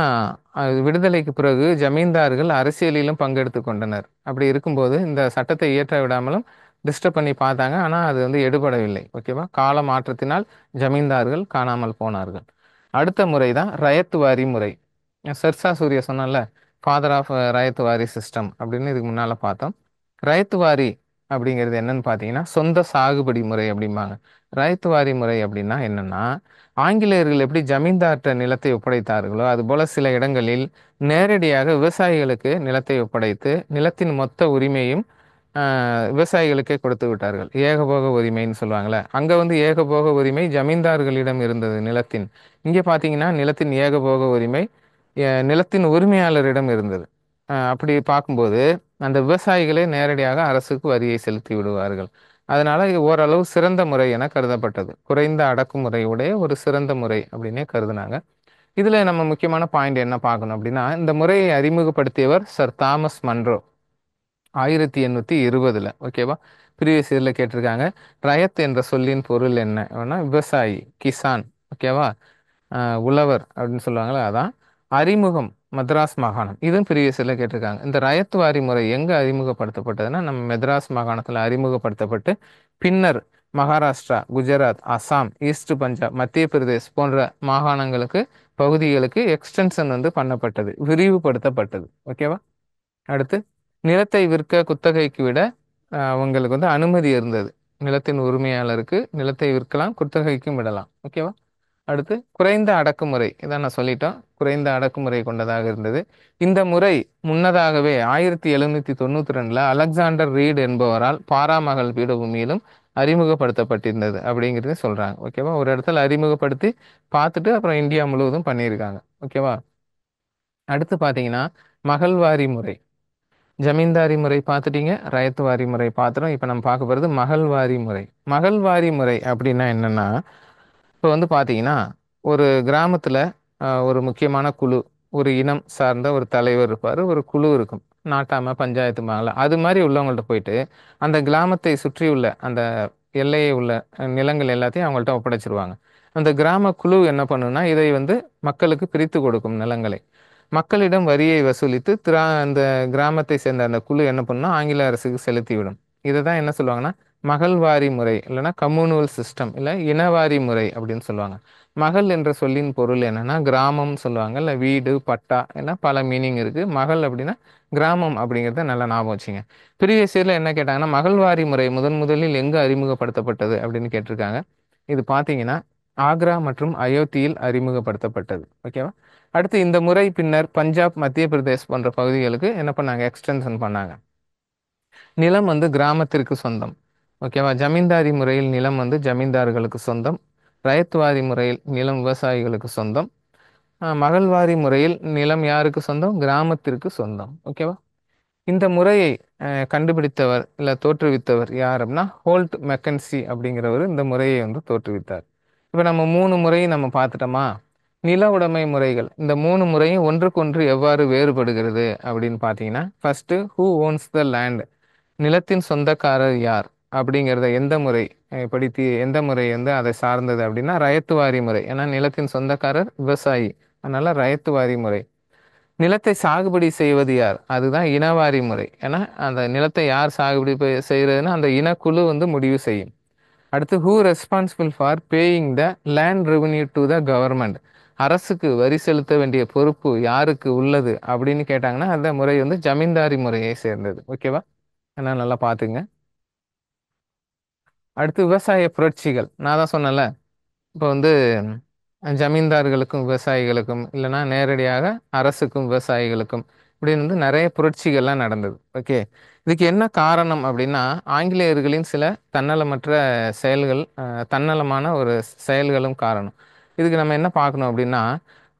விடுதலைக்கு பிறகு ஜமீன்தார்கள் அரசியலிலும் பங்கெடுத்து கொண்டனர். அப்படி இருக்கும்போது இந்த சட்டத்தை இயற்ற விடாமலும் டிஸ்டர்ப் பண்ணி பார்த்தாங்க. ஆனால் அது எடுபடவில்லை. ஓகேவா? கால மாற்றத்தினால் ஜமீன்தார்கள் காணாமல் போனார்கள். அடுத்த முறை தான் ரயத்து வாரி முறை. சர்சா சூரிய சொன்னல, ஃபாதர் ஆஃப் ரயத்து வாரி சிஸ்டம் அப்படின்னு இதுக்கு முன்னால பார்த்தோம். ரயத்து வாரி அப்படிங்கிறது என்னன்னு பார்த்தீங்கன்னா சொந்த சாகுபடி முறை அப்படிம்பாங்க. ரயத்து வாரி முறை அப்படின்னா என்னன்னா, ஆங்கிலேயர்கள் எப்படி ஜமீன்தார்ட்ட நிலத்தை ஒப்படைத்தார்களோ அதுபோல சில இடங்களில் நேரடியாக விவசாயிகளுக்கு நிலத்தை ஒப்படைத்து நிலத்தின் மொத்த உரிமையும் விவசாயிகளுக்கே கொடுத்து விட்டார்கள். ஏகபோக உரிமைன்னு சொல்லுவாங்கள்ல, அங்க ஏகபோக உரிமை ஜமீன்தார்களிடம் இருந்தது நிலத்தின். இங்க பாத்தீங்கன்னா நிலத்தின் ஏகபோக உரிமை நிலத்தின் உரிமையாளரிடம் இருந்தது. அப்படி பார்க்கும்போது அந்த விவசாயிகளே நேரடியாக அரசுக்கு வரியை செலுத்தி விடுவார்கள். அதனால இது ஓரளவு சிறந்த முறை என கருதப்பட்டது. குறைந்த அடக்குமுறையுடைய ஒரு சிறந்த முறை அப்படின்னே கருதுனாங்க. இதுல நம்ம முக்கியமான பாயிண்ட் என்ன பார்க்கணும் அப்படின்னா, இந்த முறையை அறிமுகப்படுத்தியவர் சர் தாமஸ் மன்றோ 1820. ஓகேவா? ப்ரீவியஸ் இயர்ல கேட்டிருக்காங்க, ரயத் என்ற சொல்லின் பொருள் என்ன? விவசாயி, கிசான். ஓகேவா? உழவர் அப்படின்னு சொல்லுவாங்களே, அதான். அறிமுகம் மദ്രാஸ் மாகாணம், இதுவும் ப்ரீவியஸ் இயர்ல கேட்டிருக்காங்க. இந்த ரயத் வாரி முறை எங்க அறிமுகப்படுத்தப்பட்டதுன்னா நம்ம மெட்ராஸ் மாகாணத்துல அறிமுகப்படுத்தப்பட்டு பின்னர் மகாராஷ்டிரா, குஜராத், அசாம், ஈஸ்ட் பஞ்சாப், மத்திய பிரதேஷ் போன்ற மாகாணங்களுக்கு பகுதிகளுக்கு எக்ஸ்டென்ஷன் பண்ணப்பட்டது, விரிவுபடுத்தப்பட்டது. ஓகேவா? அடுத்து நிலத்தை விற்க குத்தகைக்கு விட அவங்களுக்கு அனுமதி இருந்தது. நிலத்தின் உரிமையாளருக்கு நிலத்தை விற்கலாம், குத்தகைக்கும் விடலாம். ஓகேவா? அடுத்து குறைந்த அடக்குமுறை, இதான் நான் சொல்லிட்டோம், குறைந்த அடக்குமுறை கொண்டதாக இருந்தது. இந்த முறை முன்னதாகவே 1792 அலெக்சாண்டர் ரீட் என்பவரால் பாராமகல் பீடபூமியிலும் அறிமுகப்படுத்தப்பட்டிருந்தது அப்படிங்கிறது சொல்றாங்க. ஓகேவா? ஒரு இடத்துல அறிமுகப்படுத்தி பார்த்துட்டு அப்புறம் இந்தியா முழுவதும் பண்ணியிருக்காங்க. ஓகேவா? அடுத்து பார்த்தீங்கன்னா மகள்வாரி முறை. ஜமீன்தாரி முறை பார்த்துட்டீங்க, ரயத்து வாரி முறை பார்த்துட்டோம். இப்போ நம்ம பார்க்க போகிறது மகள்வாரி முறை. மகள்வாரி முறை அப்படின்னா என்னன்னா, இப்போ பார்த்தீங்கன்னா ஒரு கிராமத்தில் ஒரு முக்கியமான குழு, ஒரு இனம் சார்ந்த ஒரு தலைவர் இருப்பார், ஒரு குழு இருக்கும், நாட்டாம பஞ்சாயத்து மாங்கல அது மாதிரி உள்ளவங்கள்ட்ட போயிட்டு அந்த கிராமத்தை சுற்றியுள்ள அந்த எல்லையை உள்ள நிலங்கள் எல்லாத்தையும் அவங்கள்ட்ட ஒப்படைச்சிருவாங்க. அந்த கிராம குழு என்ன பண்ணுன்னா இதை மக்களுக்கு பிரித்து கொடுக்கும் நிலங்களை. மக்களிடம் வரியை வசூலித்து அந்த கிராமத்தை சேர்ந்த அந்த குழு என்ன பண்ணுன்னா ஆங்கில அரசுக்கு செலுத்திவிடும். இதை தான் என்ன சொல்லுவாங்கன்னா மகள்வாரி முறை இல்லைன்னா கம்யூனல் சிஸ்டம் இல்லை இனவாரி முறை அப்படின்னு சொல்லுவாங்க. மகள் என்ற சொல்லின் பொருள் என்னன்னா கிராமம் சொல்லுவாங்க, இல்லை வீடு பட்டா, ஏன்னா பல மீனிங் இருக்கு. மகள் அப்படின்னா கிராமம் அப்படிங்கிறத நல்லா ஞாபகம் வச்சுங்க. ப்ரீவியஸ் இயர்ல என்ன கேட்டாங்கன்னா மகள்வாரி முறை முதலில் எங்கு அறிமுகப்படுத்தப்பட்டது அப்படின்னு கேட்டிருக்காங்க. இது பார்த்தீங்கன்னா ஆக்ரா மற்றும் அயோத்தியில் அறிமுகப்படுத்தப்பட்டது. ஓகேவா. அடுத்து இந்த முறை பின்னர் பஞ்சாப், மத்திய பிரதேஷ் போன்ற பகுதிகளுக்கு என்ன பண்ணாங்க, எக்ஸ்டென்ஷன் பண்ணாங்க. நிலம் வந்து கிராமத்திற்கு சொந்தம். ஓகேவா. ஜமீன்தாரி முறையில் நிலம் வந்து ஜமீன்தார்களுக்கு சொந்தம். ரயத்வாரி முறையில் நிலம் விவசாயிகளுக்கு சொந்தம். மகள்வாரி முறையில் நிலம் யாருக்கு சொந்தம், கிராமத்திற்கு சொந்தம். ஓகேவா. இந்த முறையை கண்டுபிடித்தவர் இல்லை தோற்றுவித்தவர் யார் அப்படின்னா ஹோல்ட் மெக்கன்சி அப்படிங்கிறவர் இந்த முறையை வந்து தோற்றுவித்தார். இப்போ நம்ம 3 முறையும் நம்ம பார்த்துட்டோமா. நில உடைமை முறைகள் இந்த 3 முறையும் ஒன்றுக்கொன்று எவ்வாறு வேறுபடுகிறது அப்படின்னு பார்த்தீங்கன்னா, first who ones the land, நிலத்தின் சொந்தக்காரர் யார் அப்படிங்கிறத எந்த முறை படித்து எந்த முறை வந்து அதை சார்ந்தது அப்படின்னா ரயத்துவாரி முறை. ஏன்னா நிலத்தின் சொந்தக்காரர் விவசாயி, அதனால ரயத்துவாரி முறை. நிலத்தை சாகுபடி செய்வது யார், அதுதான் இனவாரி முறை. ஏன்னா அந்த நிலத்தை யார் சாகுபடி செய்யறதுன்னா அந்த இனக்குழு வந்து முடிவு செய்யும். அடுத்து who responsible for paying the land revenue to the government, அரசுக்கு வரி செலுத்த வேண்டிய பொறுப்பு யாருக்கு உள்ளது அப்படின்னு கேட்டாங்கன்னா அந்த முறை வந்து ஜமீன்தாரி முறையை சேர்ந்தது. ஓகேவா. என்ன நல்லா பார்த்துங்க. அடுத்து விவசாய புரட்சிகள். நான் தான் சொன்னேன்ல, இப்போ வந்து ஜமீன்தார்களுக்கும் விவசாயிகளுக்கும் இல்லைன்னா நேரடியாக அரசுக்கும் விவசாயிகளுக்கும் இப்படின்னு வந்து நிறைய புரட்சிகள்லாம் நடந்தது. ஓகே. இதுக்கு என்ன காரணம் அப்படின்னா ஆங்கிலேயர்களின் சில தன்னலமற்ற செயல்கள், தன்னலமான ஒரு செயல்களும் காரணம். இதுக்கு நம்ம என்ன பார்க்கணும் அப்படின்னா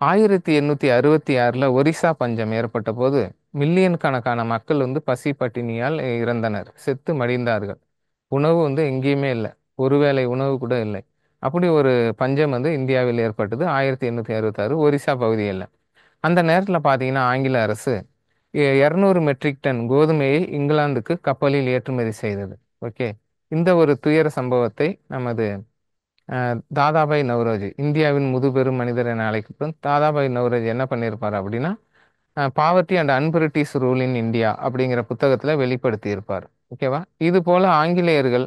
1866 ஒரிசா பஞ்சம் ஏற்பட்ட போது மில்லியன் கணக்கான மக்கள் வந்து பசி பட்டினியால் இறந்தனர், செத்து மடிந்தார்கள். உணவு வந்து எங்கேயுமே இல்லை, ஒருவேளை உணவு கூட இல்லை. அப்படி ஒரு பஞ்சம் வந்து இந்தியாவில் ஏற்பட்டது 1866 ஒரிசா பகுதியில். அந்த நேரத்தில் பார்த்தீங்கன்னா ஆங்கில அரசு 200 மெட்ரிக் டன் கோதுமையை இங்கிலாந்துக்கு கப்பலில் ஏற்றுமதி செய்தது. ஓகே. இந்த ஒரு துயர சம்பவத்தை நமது தாதாபாய் நவ்ரோஜி, இந்தியாவின் முதுபெரும் மனிதர் என அழைக்கப்படும் தாதாபாய் நவ்ரோஜி என்ன பண்ணியிருப்பார் அப்படின்னா poverty and un-British rule in India அப்படிங்கிற புத்தகத்தில் வெளிப்படுத்தி இருப்பார். ஓகேவா. இது போல ஆங்கிலேயர்கள்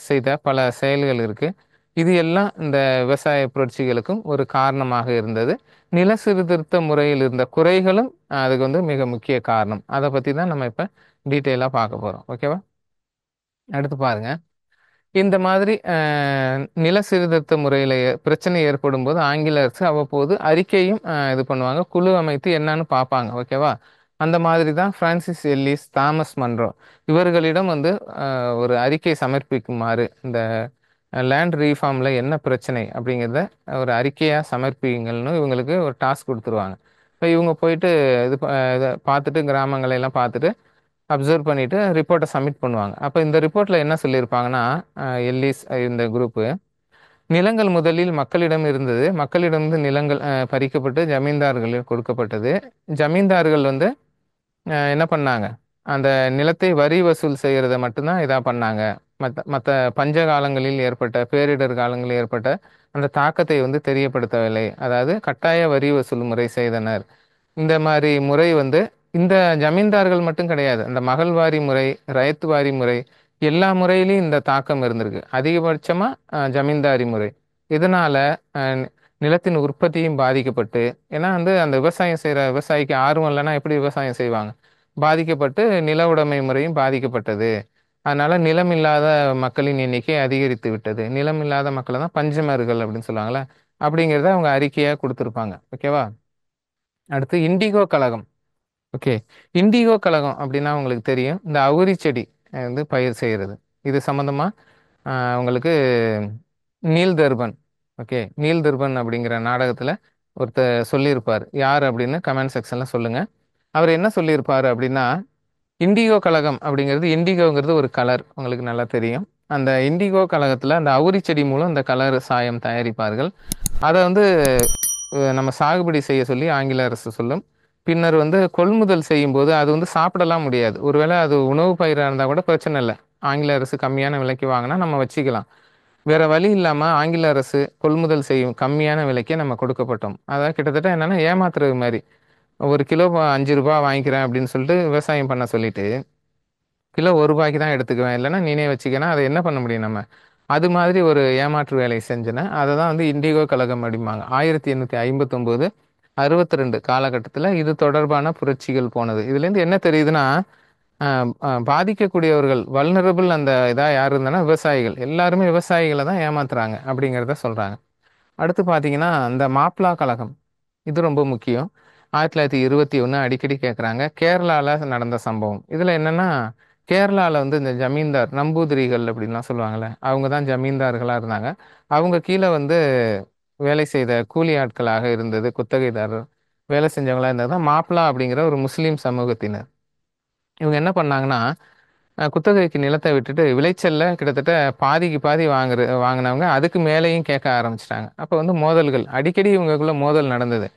செய்த பல செயல்கள் இருக்கு. இது எல்லாம் இந்த விவசாய புரட்சிகளுக்கும் ஒரு காரணமாக இருந்தது. நில சீர்திருத்த முறையில் இருந்த குறைகளும் அதுக்கு வந்து மிக முக்கிய காரணம். அதை பற்றி தான் நம்ம இப்போ டீட்டெயிலாக பார்க்க போகிறோம். ஓகேவா. அடுத்து பாருங்க. இந்த மாதிரி நில சீர்திருத்த முறையில் பிரச்சனை ஏற்படும் போது ஆங்கில அரசு அவ்வப்போது அறிக்கையும் இது பண்ணுவாங்க, குழு அமைத்து என்னன்னு பார்ப்பாங்க. ஓகேவா. அந்த மாதிரி தான் பிரான்சிஸ் எல்லிஸ், தாமஸ் மன்றோ இவர்களிடம் வந்து ஒரு அறிக்கை சமர்ப்பிக்குமாறு, இந்த லேண்ட் ரீஃபார்மில் என்ன பிரச்சனை அப்படிங்கிறத ஒரு அறிக்கையாக சமர்ப்பிங்கள்னு இவங்களுக்கு ஒரு டாஸ்க் கொடுத்துருவாங்க. இப்போ இவங்க போயிட்டு இதை பார்த்துட்டு கிராமங்களை எல்லாம் பார்த்துட்டு அப்சர்வ் பண்ணிட்டு ரிப்போர்ட்டை சப்மிட் பண்ணுவாங்க. அப்போ இந்த ரிப்போர்ட்டில் என்ன சொல்லியிருப்பாங்கன்னா எல்லிஸ் இந்த குரூப்பு, நிலங்கள் முதலில் மக்களிடம் இருந்தது, மக்களிடமிருந்து நிலங்கள் பறிக்கப்பட்டு ஜமீன்தார்களுக்கு கொடுக்கப்பட்டது. ஜமீன்தார்கள் வந்து என்ன பண்ணாங்க, அந்த நிலத்தை வரி வசூல் செய்கிறத மட்டும்தான் இதாக பண்ணாங்க. மற்ற பஞ்ச காலங்களில் ஏற்பட்ட பேரிடர் காலங்களில் ஏற்பட்ட அந்த தாக்கத்தை வந்து தெரியப்படுத்தவில்லை. அதாவது கட்டாய வரி வசூல் முறை செய்தனர். இந்த மாதிரி முறை வந்து இந்த ஜமீன்தார்கள் மட்டும் கிடையாது, அந்த மகள்வாரி முறை, ரயத்வாரி முறை, எல்லா முறையிலையும் இந்த தாக்கம் இருந்திருக்கு. அதிகபட்சமா ஜமீன்தாரி முறை. இதனால நிலத்தின் உற்பத்தியும் பாதிக்கப்பட்டு, ஏன்னா வந்து அந்த விவசாயம் செய்யற விவசாயிக்கு ஆர்வம் இல்லைன்னா எப்படி விவசாயம் செய்வாங்க, பாதிக்கப்பட்டு நில உடைமை முறையும் பாதிக்கப்பட்டது. அதனால நிலம் இல்லாத மக்களின் எண்ணிக்கை அதிகரித்து விட்டது. நிலம் இல்லாத மக்களை தான் பஞ்சமர்கள் அப்படின்னு சொல்லுவாங்கல்ல, அப்படிங்கிறத அவங்க அறிக்கையா கொடுத்துருப்பாங்க. ஓகேவா. அடுத்து இண்டிகோ கழகம். ஓகே. இண்டிகோ கழகம் அப்படின்னா உங்களுக்கு தெரியும், இந்த அவுரி செடி வந்து பயிர் செய்கிறது. இது சம்பந்தமா உங்களுக்கு நீல் தர்பன், ஓகே, நீல் தர்பன் அப்படிங்கிற நாடகத்தில் ஒருத்தர் சொல்லியிருப்பார். யார் அப்படின்னு கமெண்ட் செக்ஷனில் சொல்லுங்க. அவர் என்ன சொல்லியிருப்பார் அப்படின்னா இண்டிகோ கழகம் அப்படிங்கிறது, இண்டிகோங்கிறது ஒரு கலர் உங்களுக்கு நல்லா தெரியும். அந்த இண்டிகோ கழகத்தில் அந்த அவுரி செடி மூலம் அந்த கலர் சாயம் தயாரிப்பார்கள். அதை வந்து நம்ம சாகுபடி செய்ய சொல்லி ஆங்கில அரசு சொல்லும். பின்னர் வந்து கொள்முதல் செய்யும் போது அது வந்து சாப்பிடலாம் முடியாது. ஒருவேளை அது உணவு பயிராக இருந்தால் கூட பிரச்சனை இல்லை, ஆங்கில அரசு கம்மியான விலைக்கு வாங்கினா நம்ம வச்சுக்கலாம். வேற வழி இல்லாமல் ஆங்கில அரசு கொள்முதல் செய்யும் கம்மியான விலைக்கே நம்ம கொடுக்கப்பட்டோம். அதாவது கிட்டத்தட்ட என்னன்னா ஏமாத்துறது மாதிரி, ஒரு கிலோ 5 ரூபாய் வாங்கிக்கிறேன் அப்படின்னு சொல்லிட்டு விவசாயம் பண்ண சொல்லிட்டு கிலோ ரூ. 1 தான் எடுத்துக்குவேன், இல்லைன்னா நீனே வச்சுக்கன்னா அதை என்ன பண்ண முடியும் நம்ம? அது மாதிரி ஒரு ஏமாற்று வேலை செஞ்சேன். அதை தான் வந்து இண்டிகோ கழகம் அப்படிம்பாங்க. 1859 62 காலகட்டத்தில் இது தொடர்பான புரட்சிகள் போனது. இதுலேருந்து என்ன தெரியுதுன்னா, பாதிக்கக்கூடியவர்கள் வல்னரபிள் அந்த இதாக யார் இருந்தாங்கன்னா விவசாயிகள். எல்லாருமே விவசாயிகளை தான் ஏமாத்துறாங்க அப்படிங்கிறத சொல்கிறாங்க. அடுத்து பார்த்தீங்கன்னா இந்த மாப்ளா கழகம், இது ரொம்ப முக்கியம். 1921 அடிக்கடி கேட்குறாங்க. கேரளாவில் நடந்த சம்பவம். இதில் என்னென்னா, கேரளாவில் வந்து இந்த ஜமீன்தார் நம்பூதிரிகள் அப்படின்லாம் சொல்லுவாங்கள்ல, அவங்க தான் ஜமீன்தார்களாக இருந்தாங்க. அவங்க கீழே வந்து வேலை செய்த கூலி ஆட்களாக இருந்தது குத்தகைதாரர் வேலை செஞ்சவங்களா இருந்தது தான் மாப்ளா அப்படிங்கிற ஒரு முஸ்லீம் சமூகத்தினர். இவங்க என்ன பண்ணாங்கன்னா, குத்தகைக்கு நிலத்தை விட்டுட்டு விளைச்சல்ல கிட்டத்தட்ட பாதிக்கு பாதி வாங்கினவங்க அதுக்கு மேலேயும் கேட்க ஆரம்பிச்சிட்டாங்க. அப்போ வந்து மோதல்கள் அடிக்கடி இவங்களுக்குள்ள மோதல் நடந்தது.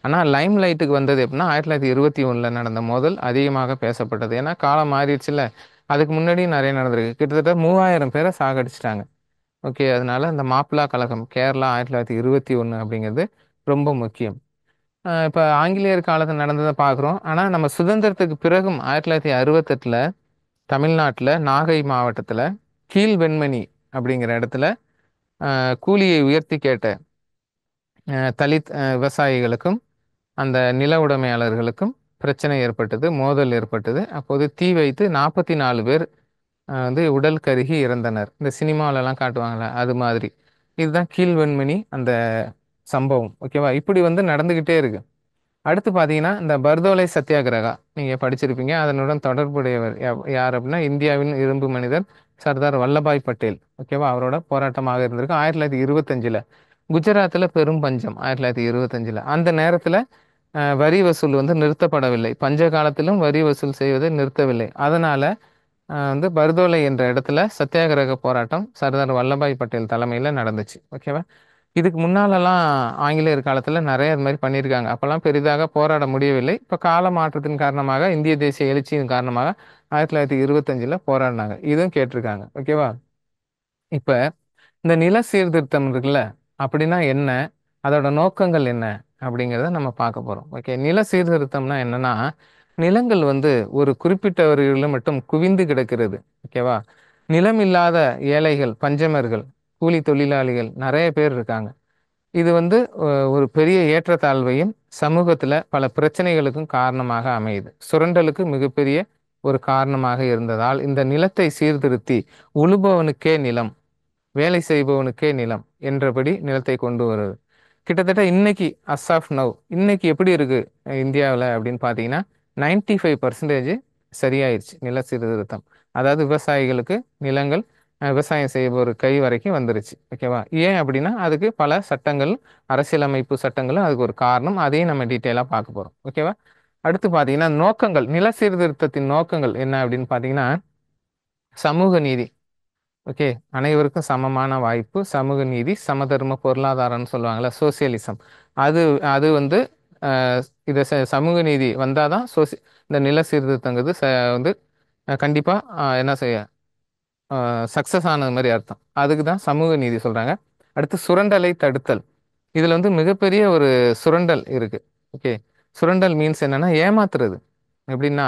ஆனால் லைம் லைட்டுக்கு வந்தது எப்படின்னா 1921 நடந்த மோதல் அதிகமாக பேசப்பட்டது. ஏன்னா காலம் மாறிடுச்சுல. அதுக்கு முன்னாடியும் நிறைய நடந்திருக்கு. கிட்டத்தட்ட 3000 பேரை சாகடிச்சிட்டாங்க. ஓகே, அதனால இந்த மாப்பிளா கழகம் கேரளா 1921 அப்படிங்கிறது ரொம்ப முக்கியம். இப்போ ஆங்கிலேயர் காலத்தில் நடந்ததை பார்க்குறோம். ஆனால் நம்ம சுதந்திரத்துக்கு பிறகும் 1968 தமிழ்நாட்டில் நாகை மாவட்டத்தில் கீழ்வெண்மணி அப்படிங்கிற இடத்துல கூலியை உயர்த்தி கேட்ட தலித் விவசாயிகளுக்கும் அந்த நில உடைமையாளர்களுக்கும் பிரச்சனை ஏற்பட்டது, மோதல் ஏற்பட்டது. அப்போது தீ வைத்து 44 பேர் வந்து உடல் கருகி இறந்தனர். இந்த சினிமாவிலலாம் காட்டுவாங்களே அது மாதிரி. இதுதான் கீழ்வெண்மணி அந்த சம்பவம். ஓகேவா? இப்படி வந்து நடந்துக்கிட்டே இருக்கு. அடுத்து பார்த்தீங்கன்னா இந்த பர்தோலை சத்தியாகிரகா நீங்கள் படிச்சிருப்பீங்க. அதனுடன் தொடர்புடையவர் யார் அப்படின்னா இந்தியாவின் இரும்பு மனிதர் சர்தார் வல்லபாய் பட்டேல். ஓகேவா? அவரோட போராட்டமாக இருந்திருக்கு 1925. குஜராத்தில் பெரும் பஞ்சம் 1925. அந்த நேரத்தில் வரி வசூல் வந்து நிறுத்தப்படவில்லை. பஞ்ச காலத்திலும் வரி வசூல் செய்வதை நிறுத்தவில்லை. அதனால வந்து பர்தோலை என்ற இடத்துல சத்தியாகிரக போராட்டம் சர்தார் வல்லபாய் பட்டேல் தலைமையில் நடந்துச்சு. ஓகேவா? இதுக்கு முன்னாலெல்லாம் ஆங்கிலேயர் காலத்தில் நிறைய இது மாதிரி பண்ணியிருக்காங்க. அப்போல்லாம் பெரிதாக போராட முடியவில்லை. இப்போ கால மாற்றத்தின் காரணமாக இந்திய தேசிய எழுச்சியின் காரணமாக 1925 போராடினாங்க. இதுவும் கேட்டிருக்காங்க. ஓகேவா? இப்போ இந்த நில சீர்திருத்தம் இருக்குல்ல, அப்படின்னா என்ன, அதோட நோக்கங்கள் என்ன அப்படிங்கிறத நம்ம பார்க்க போகிறோம். ஓகே, நில சீர்திருத்தம்னா என்னன்னா, நிலங்கள் வந்து ஒரு குறிப்பிட்டவர்களில் மட்டும் குவிந்து கிடக்கிறது. ஓகேவா? நிலம் இல்லாத ஏழைகள், பஞ்சமர்கள், கூலி தொழிலாளிகள் நிறைய பேர் இருக்காங்க. இது வந்து ஒரு பெரிய ஏற்றத்தாழ்வையும் சமூகத்தில் பல பிரச்சனைகளுக்கும் காரணமாக அமையுது. சுரண்டலுக்கு மிகப்பெரிய ஒரு காரணமாக இருந்ததால் இந்த நிலத்தை சீர்திருத்தி உழுபவனுக்கே நிலம், வேலை செய்பவனுக்கே நிலம் என்றபடி நிலத்தை கொண்டு வருது. கிட்டத்தட்ட இன்னைக்கு அஸ் ஆஃப் நவ் இன்னைக்கு எப்படி இருக்கு இந்தியாவில் அப்படின்னு பார்த்தீங்கன்னா 95% சரியாயிருச்சு நில சீர்திருத்தம். அதாவது விவசாயிகளுக்கு நிலங்கள் விவசாயம் செய்பவர் கை வரைக்கும் வந்துருச்சு. ஓகேவா? ஏன் அப்படின்னா அதுக்கு பல சட்டங்கள், அரசியலமைப்பு சட்டங்களும் அதுக்கு ஒரு காரணம். அதையும் நம்ம டீட்டெயிலாக பார்க்க போகிறோம். ஓகேவா? அடுத்து பார்த்தீங்கன்னா நோக்கங்கள், நில சீர்திருத்தத்தின் நோக்கங்கள் என்ன அப்படின்னு பார்த்தீங்கன்னா சமூக நீதி. ஓகே, அனைவருக்கும் சமமான வாய்ப்பு, சமூக நீதி, சமதர்ம பொருளாதாரம்னு சொல்லுவாங்கள்ல, சோசியலிசம். அது அது வந்து இதை சமூக நீதி வந்தால் தான் இந்த நில சீர்திருத்தங்கிறது வந்து கண்டிப்பாக என்ன செய்ய சக்ஸஸ் ஆனது மாதிரி அர்த்தம். அதுக்கு தான் சமூக நீதி சொல்கிறாங்க. அடுத்து சுரண்டலை தடுத்தல். இதில் வந்து மிகப்பெரிய ஒரு சுரண்டல் இருக்குது. ஓகே, சுரண்டல் மீன்ஸ் என்னென்னா ஏமாத்துறது. எப்படின்னா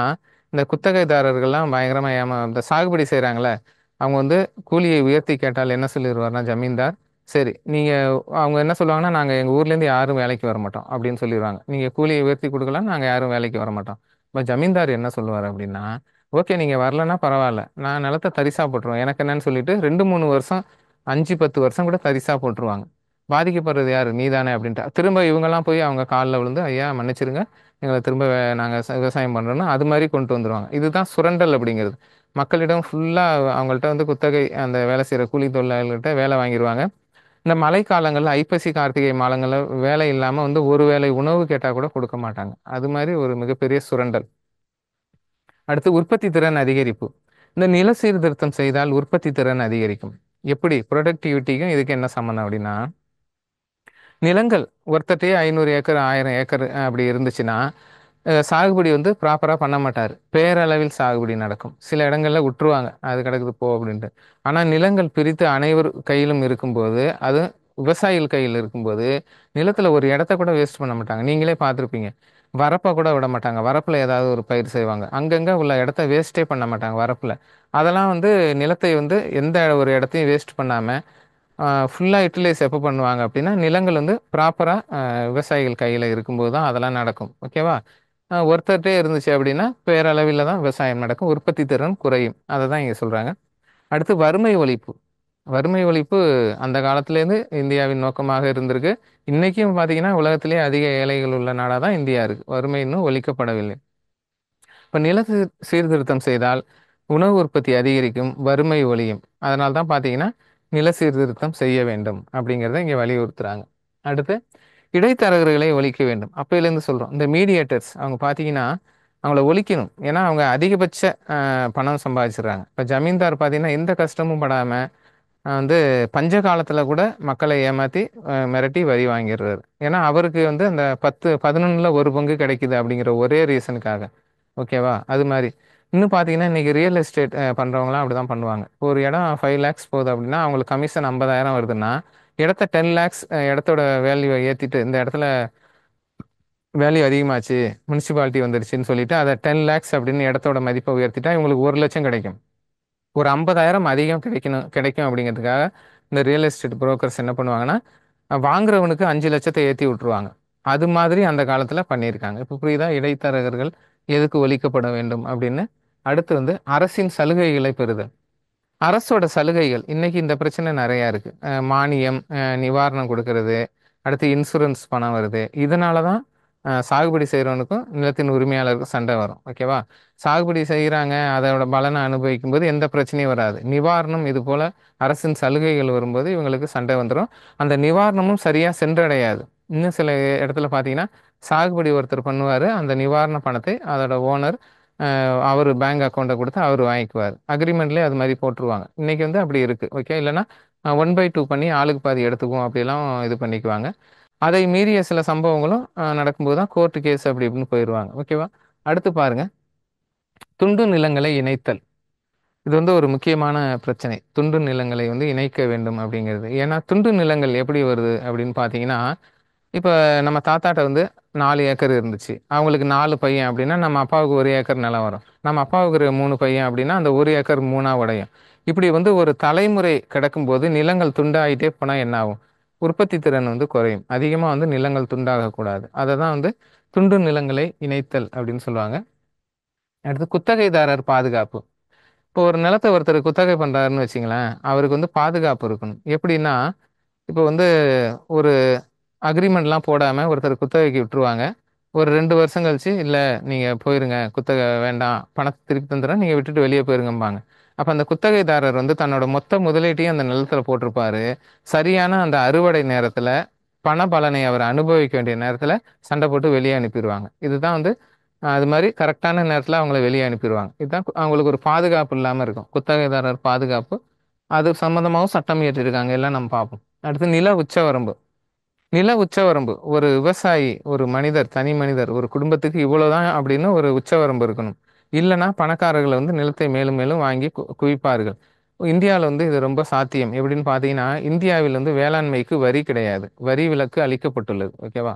இந்த குத்தகைதாரர்கள்லாம் பயங்கரமாக இந்த சாகுபடி செய்கிறாங்களே, அவங்க வந்து கூலியை உயர்த்தி கேட்டால் என்ன சொல்லிடுவார்னா ஜமீன்தார், சரி நீங்கள் அவங்க என்ன சொல்லுவாங்கன்னா, நாங்கள் எங்கள் ஊர்லேருந்து யாரும் வேலைக்கு வர மாட்டோம் அப்படின்னு சொல்லிடுவாங்க. நீங்கள் கூலியை உயர்த்தி கொடுக்கலாம், நாங்கள் யாரும் வேலைக்கு வர மாட்டோம். இப்போ ஜமீன்தார் என்ன சொல்லுவார் அப்படின்னா, ஓகே நீங்கள் வரலன்னா பரவாயில்ல, நான் நிலத்தை தரிசா போட்டுருவேன், எனக்கு என்னன்னு சொல்லிட்டு 2-3 வருஷம் 5-10 வருஷம் கூட தரிசா போட்டுருவாங்க. பாதிக்கப்படுறது யார், நீதானே அப்படின்ட்டு திரும்ப இவங்கெல்லாம் போய் அவங்க காலில் விழுந்து ஐயா மன்னிச்சிருங்க, எங்களை திரும்ப நாங்கள் விவசாயம் பண்ணுறோன்னா அது மாதிரி கொண்டு வந்துடுவாங்க. இதுதான் சுரண்டல் அப்படிங்கிறது. மக்களிடம் ஃபுல்லாக அவங்கள்ட்ட வந்து குத்தகை அந்த வேலை செய்கிற கூலி தொழிலாளர்கள்ட்ட வேலை வாங்கிடுவாங்க. இந்த மழை காலங்களில் ஐப்பசி கார்த்திகை மாதங்களில் வேலை இல்லாமல் வந்து ஒரு வேளை உணவு கேட்டால் கூட கொடுக்க மாட்டாங்க. அது மாதிரி ஒரு மிகப்பெரிய சுரண்டல். அடுத்து உற்பத்தி திறன் அதிகரிப்பு. இந்த நில சீர்திருத்தம் செய்தால் உற்பத்தி திறன் அதிகரிக்கும். எப்படி? ப்ரொடக்டிவிட்டிக்கும் இதுக்கு என்ன சம்மந்தம் அப்படின்னா, நிலங்கள் ஒருத்தட்டையே 500 ஏக்கர் 1000 ஏக்கர் அப்படி இருந்துச்சுன்னா சாகுபடி வந்து ப்ராப்பராக பண்ண மாட்டார். பேரளவில் சாகுபடி நடக்கும். சில இடங்களில் விட்டுருவாங்க, அது கிடக்குது போ அப்படின்ட்டு. ஆனால் நிலங்கள் பிரித்து அனைவர் கையிலும் இருக்கும்போது, அது விவசாயிகள் கையில் இருக்கும்போது நிலத்தில் ஒரு இடத்த கூட வேஸ்ட் பண்ண மாட்டாங்க. நீங்களே பார்த்துருப்பீங்க. வரப்பை கூட விட மாட்டாங்க. வரப்புல ஏதாவது ஒரு பயிர் செய்வாங்க. அங்கங்க உள்ள இடத்த வேஸ்ட்டே பண்ண மாட்டாங்க வரப்புல. அதெல்லாம் வந்து நிலத்தை வந்து எந்த ஒரு இடத்தையும் வேஸ்ட் பண்ணாம, ஃபுல்லா யுட்டிலைஸ் எப்போ பண்ணுவாங்க அப்படின்னா, நிலங்கள் வந்து ப்ராப்பரா விவசாயிகள் கையில இருக்கும்போது தான் அதெல்லாம் நடக்கும். ஓகேவா? ஒருத்தர்ட்டயே இருந்துச்சு அப்படின்னா, பேரளவில தான் விவசாயம் நடக்கும். உற்பத்தி திறன் குறையும். அத தான் இங்க சொல்றாங்க. அடுத்து வறுமை ஒழிப்பு. வறுமை ஒழிப்பு அந்த காலத்திலேருந்து இந்தியாவின் நோக்கமாக இருந்திருக்கு. இன்னைக்கும் பார்த்தீங்கன்னா, உலகத்திலேயே அதிக ஏழைகள் உள்ள நாடா தான் இந்தியா இருக்கு. வறுமை இன்னும் ஒழிக்கப்படவில்லை. இப்ப சீர்திருத்தம் செய்தால் உணவு உற்பத்தி அதிகரிக்கும், வறுமை ஒழியும். அதனால தான் பார்த்தீங்கன்னா, நில சீர்திருத்தம் செய்ய வேண்டும் அப்படிங்கிறத இங்க வலியுறுத்துறாங்க. அடுத்து இடைத்தரகர்களை ஒழிக்க வேண்டும். அப்பயிலேருந்து சொல்றோம். இந்த மீடியேட்டர்ஸ் அவங்க பார்த்தீங்கன்னா, அவங்கள ஒழிக்கணும். ஏன்னா, அவங்க அதிகபட்ச பணம் சம்பாதிச்சுடுறாங்க. இப்ப ஜமீன்தார் பார்த்தீங்கன்னா, எந்த கஷ்டமும் படாம வந்து பஞ்ச காலத்துல கூட மக்களை ஏமாத்தி மிரட்டி வரி வாங்கிடுறாரு. ஏன்னா, அவருக்கு வந்து அந்த 10, 11ல ஒரு பங்கு கிடைக்குது அப்படிங்கிற ஒரே ரீசனுக்காக. ஓகேவா? அது மாரி. இன்னும் பார்த்தீங்கன்னா, இன்னைக்கு ரியல் எஸ்டேட் பண்றவங்கலாம் அப்படிதான் பண்ணுவாங்க. ஒரு இடம் 5 லேக்ஸ் போகுது அப்படின்னா, அவங்களுக்கு கமிஷன் 50,000 வருதுன்னா, இடத்த 10 லேக்ஸ் இடத்தோட வேல்யூவ ஏத்திட்டு, இந்த இடத்துல வேல்யூ அதிகமாச்சு, முனிசிபாலிட்டி வந்துருச்சுன்னு சொல்லிட்டு, அத 10 லேக்ஸ் அப்படின்னு இடத்தோட மதிப்பை உயர்த்திட்டா, இவங்களுக்கு 1,00,000 கிடைக்கும். ஒரு 50,000 அதிகம் கிடைக்கும் அப்படிங்கிறதுக்காக இந்த ரியல் எஸ்டேட் புரோக்கர்ஸ் என்ன பண்ணுவாங்கன்னா, வாங்குறவனுக்கு 5,00,000 ஏத்தி விட்டுருவாங்க. அது மாதிரி அந்த காலத்துல பண்ணியிருக்காங்க. இப்ப புரியுதா? இடைத்தரகர்கள் எதுக்கு ஒழிக்கப்பட வேண்டும் அப்படின்னு. அடுத்து வந்து அரசின் சலுகைகளை பெறுதல். அரசோட சலுகைகள் இன்னைக்கு இந்த பிரச்சனை நிறைய இருக்கு. மானியம், நிவாரணம் கொடுக்கறது, அடுத்து இன்சூரன்ஸ் பணம் வருது. இதனால தான் சாகுபடி செய்கிறவனுக்கும் நிலத்தின் உரிமையாளருக்கும் சண்டை வரும். ஓகேவா? சாகுபடி செய்கிறாங்க, அதோட பலனை அனுபவிக்கும் போது எந்த பிரச்சனையும் வராது. நிவாரணம் இது போல அரசின் சலுகைகள் வரும்போது இவங்களுக்கு சண்டை வந்துடும். அந்த நிவாரணமும் சரியாக சென்றடையாது. இன்னும் சில இடத்துல பார்த்தீங்கன்னா, சாகுபடி ஒருத்தர் பண்ணுவார், அந்த நிவாரண பணத்தை அதோட ஓனர் அவர் பேங்க் அக்கௌண்ட்டை கொடுத்து அவர் வாங்கிக்குவார். அக்ரிமெண்ட்லேயே அது மாதிரி போட்டுருவாங்க. இன்னைக்கு வந்து அப்படி இருக்கு. ஓகே, இல்லைன்னா 1/2 பண்ணி ஆளுக்கு பாதி எடுத்துக்குவோம் அப்படிலாம் இது பண்ணிக்குவாங்க. அதை மீறிய சில சம்பவங்களும் நடக்கும்போது தான் கோர்ட் கேஸ் அப்படி இப்படின்னு போயிடுவாங்க. ஓகேவா? அடுத்து பாருங்க, துண்டு நிலங்களை இணைத்தல். இது வந்து ஒரு முக்கியமான பிரச்சனை. துண்டு நிலங்களை வந்து இணைக்க வேண்டும் அப்படிங்கிறது. ஏன்னா துண்டு நிலங்கள் எப்படி வருது அப்படின்னு பார்த்தீங்கன்னா, இப்ப நம்ம தாத்தாட்ட வந்து 4 ஏக்கர் இருந்துச்சு. அவங்களுக்கு 4 பையன் அப்படின்னா, நம்ம அப்பாவுக்கு 1 ஏக்கர் நிலம் வரும். நம்ம அப்பாவுக்கு ஒரு 3 பையன் அப்படின்னா, அந்த 1 ஏக்கர் 3ஆ உடையும். இப்படி வந்து ஒரு தலைமுறை கிடக்கும்போது நிலங்கள் துண்டாயிட்டே போனா என்ன ஆகும்? உற்பத்தி திறன் வந்து குறையும். அதிகமா வந்து நிலங்கள் துண்டாகக்கூடாது. அதை தான் வந்து துண்டு நிலங்களை இணைத்தல் அப்படின்னு சொல்லுவாங்க. அடுத்து குத்தகைதாரர் பாதுகாப்பு. இப்போ ஒரு நிலத்தை ஒருத்தர் குத்தகை பண்றாருன்னு வச்சுங்களேன், அவருக்கு வந்து பாதுகாப்பு இருக்கணும். எப்படின்னா, இப்போ வந்து ஒரு அக்ரிமெண்ட்லாம் போடாம ஒருத்தர் குத்தகைக்கு விட்டுருவாங்க. ஒரு 2 வருஷம் கழிச்சு, "இல்ல நீங்க போயிருங்க. குத்தகை வேண்டாம். பணத்த திருப்பி தந்துர்றேன். நீங்க விட்டுட்டு வெளிய போயிருங்கம்பாங்க." அப்ப அந்த குத்தகைதாரர் வந்து தன்னோட மொத்த முதலீட்டையும் அந்த நிலத்துல போட்டிருப்பாரு. சரியான அந்த அறுவடை நேரத்துல, பண பலனை அவர் அனுபவிக்க வேண்டிய நேரத்துல சண்டை போட்டு வெளிய அனுப்பிருவாங்க. இதுதான் வந்து அது மாரி கரெக்ட்டான நேரத்துல அவங்கள வெளிய அனுப்பிருவாங்க. இதுதான் அவங்களுக்கு ஒரு பாதுகாப்பு இல்லாம இருக்கும். குத்தகைதாரர் பாதுகாப்பு. அது சம்மந்தமாவும் சட்டம் இயற்றியிருக்காங்க. எல்லாம் நம்ம பார்ப்போம். அடுத்து நில உச்சவரம்பு. நில உச்சவரம்பு. ஒரு விவசாயி, ஒரு மனிதர், தனி மனிதர், ஒரு குடும்பத்துக்கு இவ்வளவுதான் அப்படின்னு ஒரு உச்சவரம்பு இருக்கணும். இல்லன்னா பணக்காரர்கள் வந்து நிலத்தை மேலும் மேலும் வாங்கி குவிப்பார்கள். இந்தியாவில் வந்து இது ரொம்ப சாத்தியம். எப்படின்னு பார்த்தீங்கன்னா, இந்தியாவில் வந்து வேளாண்மைக்கு வரி கிடையாது. வரி விலக்கு அளிக்கப்பட்டுள்ளது. ஓகேவா?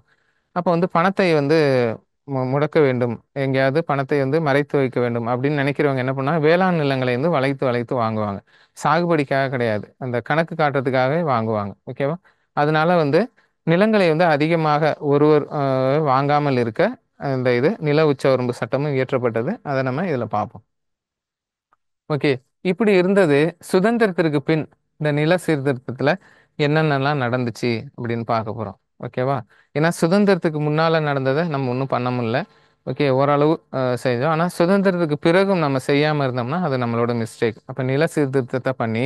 அப்போ வந்து பணத்தை வந்து முடக்க வேண்டும். எங்கேயாவது பணத்தை வந்து மறைத்து வைக்க வேண்டும் அப்படின்னு நினைக்கிறவங்க என்ன பண்ணா, வேளாண் நிலங்களை வந்து வளைத்து வளைத்து வாங்குவாங்க. சாகுபடிக்காக கிடையாது. அந்த கணக்கு காட்டுறதுக்காகவே வாங்குவாங்க. ஓகேவா? அதனால வந்து நிலங்களை வந்து அதிகமாக ஒருவர் வாங்காமல் இருக்க இந்த இது நில உச்சவரம்பு சட்டமும் இயற்றப்பட்டது. அதை நம்ம இதில் பார்ப்போம். ஓகே. இப்படி இருந்தது. சுதந்திரத்திற்கு பின் இந்த நில சீர்திருத்தத்துல என்னென்னலாம் நடந்துச்சு அப்படின்னு பார்க்க போறோம். ஓகேவா? ஏன்னா சுதந்திரத்துக்கு முன்னால நடந்ததை நம்ம ஒன்றும் பண்ண முடியல. ஓகே, ஓரளவு செஞ்சோம். ஆனா சுதந்திரத்துக்கு பிறகும் நம்ம செய்யாம இருந்தோம்னா அது நம்மளோட மிஸ்டேக். அப்ப நில சீர்திருத்தத்தை பண்ணி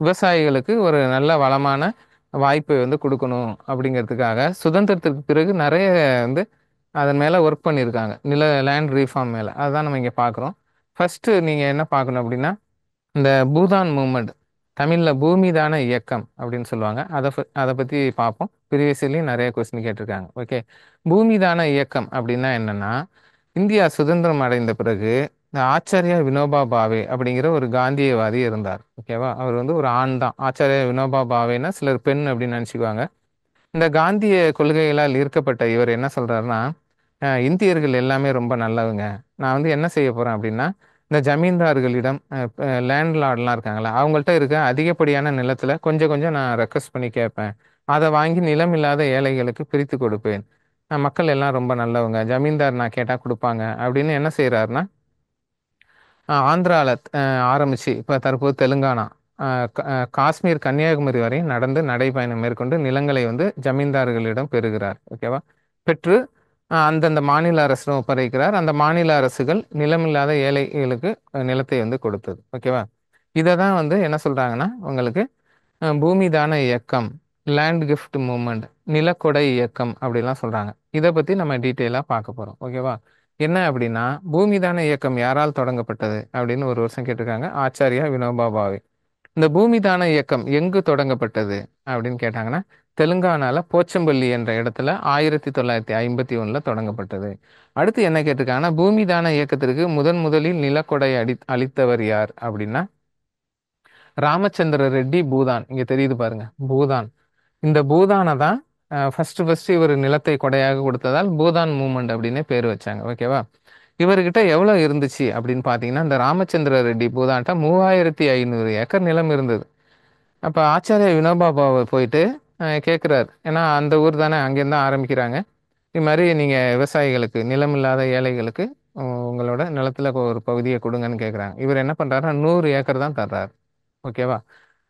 விவசாயிகளுக்கு ஒரு நல்ல வளமான வாய்ப்பை வந்து கொடுக்கணும் அப்படிங்கிறதுக்காக சுதந்திரத்துக்கு பிறகு நிறைய வந்து அதன் மேல ஒர்க் பண்ணியிருக்காங்க. லேண்ட் ரீஃபார்ம் மேல. அதுதான் நம்ம இங்க பார்க்குறோம். ஃபர்ஸ்ட் நீங்க என்ன பார்க்கணும் அப்படின்னா, இந்த பூதான் மூவ்மெண்ட், தமிழ்ல பூமிதான இயக்கம் அப்படின்னு சொல்லுவாங்க. அதை பத்தி பார்ப்போம். ப்ரீவியஸ்லயும் நிறைய கொஸ்டின் கேட்டிருக்காங்க. ஓகே, பூமிதான இயக்கம் அப்படின்னா என்னன்னா, இந்தியா சுதந்திரம் அடைந்த பிறகு இந்த ஆச்சாரியா வினோபா பாவே அப்படிங்கிற ஒரு காந்தியவாதி இருந்தார். ஓகேவா? அவர் வந்து ஒரு ஆண் தான். ஆச்சாரியா வினோபா பாவேன்னா சிலர் பெண் அப்படின்னு நினைச்சுக்குவாங்க. இந்த காந்திய கொள்கைகளால் ஈர்க்கப்பட்ட இவர் என்ன சொல்றாருன்னா, இந்தியர்கள் எல்லாமே ரொம்ப நல்லவங்க. நான் வந்து என்ன செய்ய போறேன் அப்படின்னா, இந்த ஜமீன்தார்களிடம் லேண்ட்லார்ட்லாம் இருக்காங்கல்ல, அவங்கள்ட்ட இருக்க அதிகப்படியான நிலத்துல கொஞ்சம் கொஞ்சம் நான் ரெக்வெஸ்ட் பண்ணி கேட்பேன். அத வாங்கி நிலம் இல்லாத ஏழைகளுக்கு பிரித்து கொடுப்பேன். மக்கள் எல்லாம் ரொம்ப நல்லவங்க. ஜமீன்தார் நான் கேட்டா குடுப்பாங்க. அப்படின்னு என்ன செய்றாருன்னா, ஆந்திரால ஆரம்பிச்சு, இப்ப தற்போது தெலுங்கானா, அ க காஷ்மீர், கன்னியாகுமரி வரை நடந்து நடைப்பயணம் மேற்கொண்டு நிலங்களை வந்து ஜமீன்தார்களிடம் பெறுகிறார். ஓகேவா? பெற்று அந்தந்த மாநில அரசிடம் ஒப்படைக்கிறார். அந்த மாநில அரசுகள் நிலமில்லாத ஏழைகளுக்கு நிலத்தை வந்து கொடுத்தது. ஓகேவா? இத தான் வந்து என்ன சொல்றாங்கன்னா, உங்களுக்கு பூமி தான இயக்கம், லேண்ட் கிஃப்ட் மூவ்மெண்ட், நிலக்கொடை இயக்கம் அப்படிலாம் சொல்றாங்க. இத பத்தி நம்ம டீட்டெயிலா பார்க்க போறோம். ஓகேவா? என்ன அப்படின்னா, பூமி தான இயக்கம் யாரால் தொடங்கப்பட்டது அப்படின்னு ஒரு வருஷம் கேட்டிருக்காங்க. ஆச்சார்யா வினோபா பாவே. இந்த பூமி தான இயக்கம் எங்கு தொடங்கப்பட்டது அப்படின்னு கேட்டாங்கன்னா, தெலுங்கானால போச்சம்பள்ளி என்ற இடத்துல 1951ல தொடங்கப்பட்டது. அடுத்து என்ன கேட்டிருக்காங்கன்னா, பூமி தான இயக்கத்திற்கு முதன் முதலில் நிலக்கொடை அளித்தவர் யார் அப்படின்னா, ராமச்சந்திர ரெட்டி பூதான். இங்க தெரியுது பாருங்க. பூதான். இந்த பூதான தான் ஃபர்ஸ்ட் இவர் நிலத்தை கொடையாக கொடுத்ததால் பூதான் மூவ்மெண்ட் அப்படின்னு பேர் வச்சாங்க. ஓகேவா? இவர்கிட்ட எவ்வளவு இருந்துச்சு அப்படின்னு பார்த்தீங்கன்னா, இந்த ராமச்சந்திர ரெட்டி பூதான்ட்ட 3500 ஏக்கர் நிலம் இருந்தது. அப்ப ஆச்சார்ய வினோபா பாவே போயிட்டு கேட்கிறாரு. ஏன்னா அந்த ஊர் தானே, அங்கேருந்து தான் ஆரம்பிக்கிறாங்க. இது மாரி நீங்க விவசாயிகளுக்கு, நிலம் இல்லாத ஏழைகளுக்கு உங்களோட நிலத்துல ஒரு பகுதிய குடுங்கன்னு கேட்குறாங்க. இவர் என்ன பண்றாருன்னா 100 ஏக்கர் தான் தர்றாரு. ஓகேவா?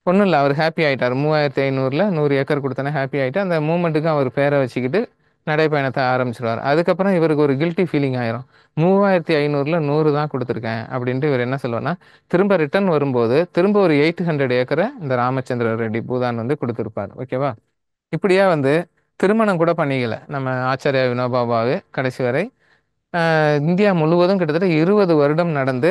ஒண்ணும் இல்ல. அவரு ஹேப்பி ஆயிட்டாரு. 3500ல 100 ஏக்கர் குடுத்தோனே ஹேப்பி ஆயிட்டு, அந்த மூவ்மெண்ட்டுக்கு அவர் பேர வச்சுக்கிட்டு நடைப்பயணத்த ஆரம்பிச்சுருவாரு. அதுக்கப்புறம் இவருக்கு ஒரு கில்ட்டி ஃபீலிங் ஆயிரும். 3500ல 100 தான் குடுத்துருக்கேன் அப்படின்ட்டு இவர் என்ன சொல்லுவார்ன்னா, திரும்ப ரிட்டர்ன் வரும்போது திரும்ப ஒரு 800 ஏக்கர இந்த ராமச்சந்திர ரெட்டி பூதான் வந்து குடுத்திருப்பார். ஓகேவா? இப்படியா வந்து திருமணம் கூட பண்ணிக்கல. நம்ம ஆச்சார்யா வினோபா பாவே கடைசி வரை. இந்தியா முழுவதும் கிட்டத்தட்ட 20 வருடம் நடந்து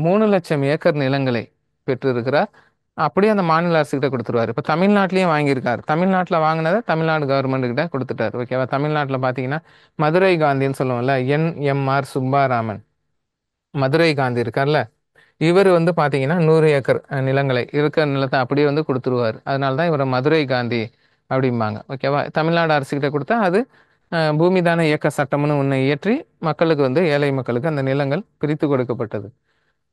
3,00,000 ஏக்கர் நிலங்களை பெற்றிருக்கிறார். அப்படியே அந்த மாநில அரசுகிட்ட குடுத்துருவாரு. இப்ப தமிழ்நாட்டிலயும் வாங்கியிருக்காரு. தமிழ்நாட்டுல வாங்குனத தமிழ்நாடு கவர்மெண்ட் கிட்ட குடுத்துட்டாரு. ஓகேவா? தமிழ்நாட்டுல பார்த்தீங்கன்னா, மதுரை காந்தின்னு சொல்லுவோம்ல. என்.எம்.ஆர். சுப்பாராமன். மதுரை காந்தி இருக்கார்ல. இவரு வந்து பார்த்தீங்கன்னா, 100 ஏக்கர் நிலங்களை இருக்கிற நிலத்த அப்படியே வந்து குடுத்துருவாரு. அதனால தான் இவர மதுரை காந்தி அப்படிம்பாங்க. ஓகேவா? தமிழ்நாடு அரசுகிட்ட குடுத்தா, அது பூமி தான இயக்க சட்டம்னு ஒண்ணு இயற்றி, மக்களுக்கு வந்து ஏழை மக்களுக்கு அந்த நிலங்கள் பிரித்து கொடுக்கப்பட்டது.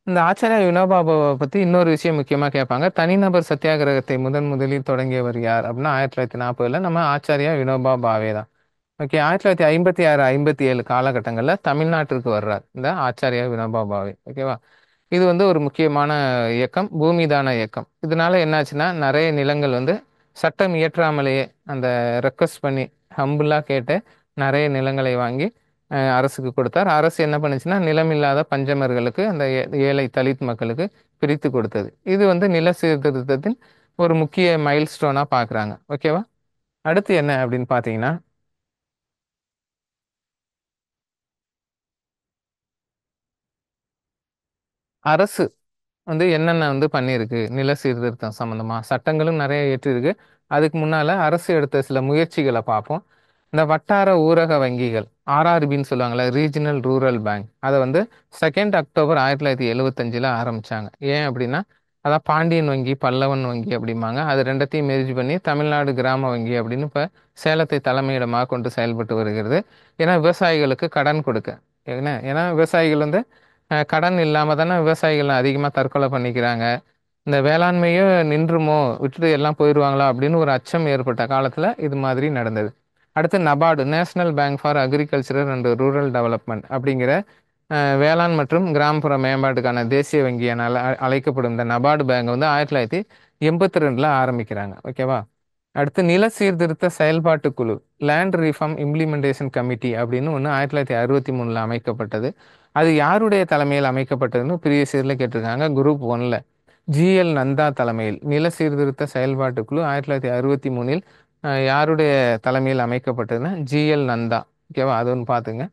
இந்த ஆச்சார்யா வினோபா பாவ பத்தி இன்னொரு விஷயம் முக்கியமா கேட்பாங்க. தனிநபர் சத்தியாகிரகத்தை முதலில் தொடங்கியவர் யார்? அப்படின்னா 1940ல நம்ம ஆச்சார்யா வினோபா பாவே தான். ஓகே. 1956, 57 காலகட்டங்கள்ல தமிழ்நாட்டிற்கு வர்றார். இந்த ஆச்சார்யா வினோபா பாவே. ஓகேவா? இது வந்து ஒரு முக்கியமான இயக்கம். பூமிதான இயக்கம். இதனால என்னாச்சுன்னா, நெறைய நிலங்கள் வந்து சட்டம் இயற்றாமலேயே அந்த ரெக்வெஸ்ட் பண்ணி ஹம்பிளா கேட்டு நெறைய நிலங்களை வாங்கி அரசுக்கு கொடுத்தார். அரசு என்ன பண்ணுச்சுன்னா, நிலமில்லாத பஞ்சமர்களுக்கு, அந்த ஏழை தலித் மக்களுக்கு பிரித்து கொடுத்தது. இது வந்து நில சீர்திருத்தத்தின் ஒரு முக்கிய மைல்ஸ்டோனா பார்க்குறாங்க. ஓகேவா? அடுத்து என்ன அப்படின்னு பார்த்தீங்கன்னா, அரசு வந்து என்னென்ன வந்து பண்ணியிருக்கு, நில சீர்திருத்தம் சம்மந்தமா சட்டங்களும் நெறைய இயற்றியிருக்கு. அதுக்கு முன்னால அரசு எடுத்த சில முயற்சிகள பார்ப்போம். இந்த வட்டார ஊரக வங்கிகள், ஆர்ஆர்பின்னு சொல்லுவாங்கல்ல, ரீஜினல் ரூரல் பேங்க். அத வந்து 2 அக்டோபர் 1975ல ஆரம்பிச்சாங்க. ஏன் அப்படின்னா, அதான் பாண்டியன் வங்கி, பல்லவன் வங்கி அப்படிம்பாங்க. அது 2த்தையும் மெர்ஜ் பண்ணி தமிழ்நாடு கிராம வங்கி அப்படின்னு இப்ப சேலத்தை தலைமையிடமாக கொண்டு செயல்பட்டு வருகிறது. ஏன்னா விவசாயிகளுக்கு கடன் கொடுக்க. ஏன்னா விவசாயிகள் வந்து கடன் இல்லாம தானே விவசாயிகள் அதிகமா தற்கொலை பண்ணிக்கிறாங்க. இந்த வேளாண்மையே நின்றுமோ, விட்டுட்டு எல்லாம் போயிருவாங்களா அப்படின்னு ஒரு அச்சம் ஏற்பட்ட காலத்துல இது மாதிரி நடந்தது. அடுத்து NABARD, national bank for agricultural and rural development அப்படிங்கிற வேளாண் மற்றும் கிராமப்புற மேம்பாட்டுக்கான தேசிய வங்கி என அழைக்கப்படும் இந்த நபார்டு பேங்க் வந்து 1982ல ஆரம்பிக்கிறாங்க. ஓகேவா? அடுத்து நில சீர்திருத்த செயல்பாட்டு குழு, லேண்ட் ரிஃபார்ம் இம்ப்ளிமெண்டேஷன் கமிட்டி அப்படின்னு ஒன்று 1963ல அமைக்கப்பட்டது. அது யாருடைய தலைமையில் அமைக்கப்பட்டதுன்னு ப்ரீவியஸ் இயர்ல கேட்டிருக்காங்க. குரூப் 1ல ஜிஎல் நந்தா தலைமையில் நில சீர்திருத்த செயல்பாட்டு குழு 1963ல் யாருடைய தலைமையில் அமைக்கப்பட்டதுன்னா ஜிஎல் நந்தா. ஓகேவா? அது ஒன்று பார்த்துங்க.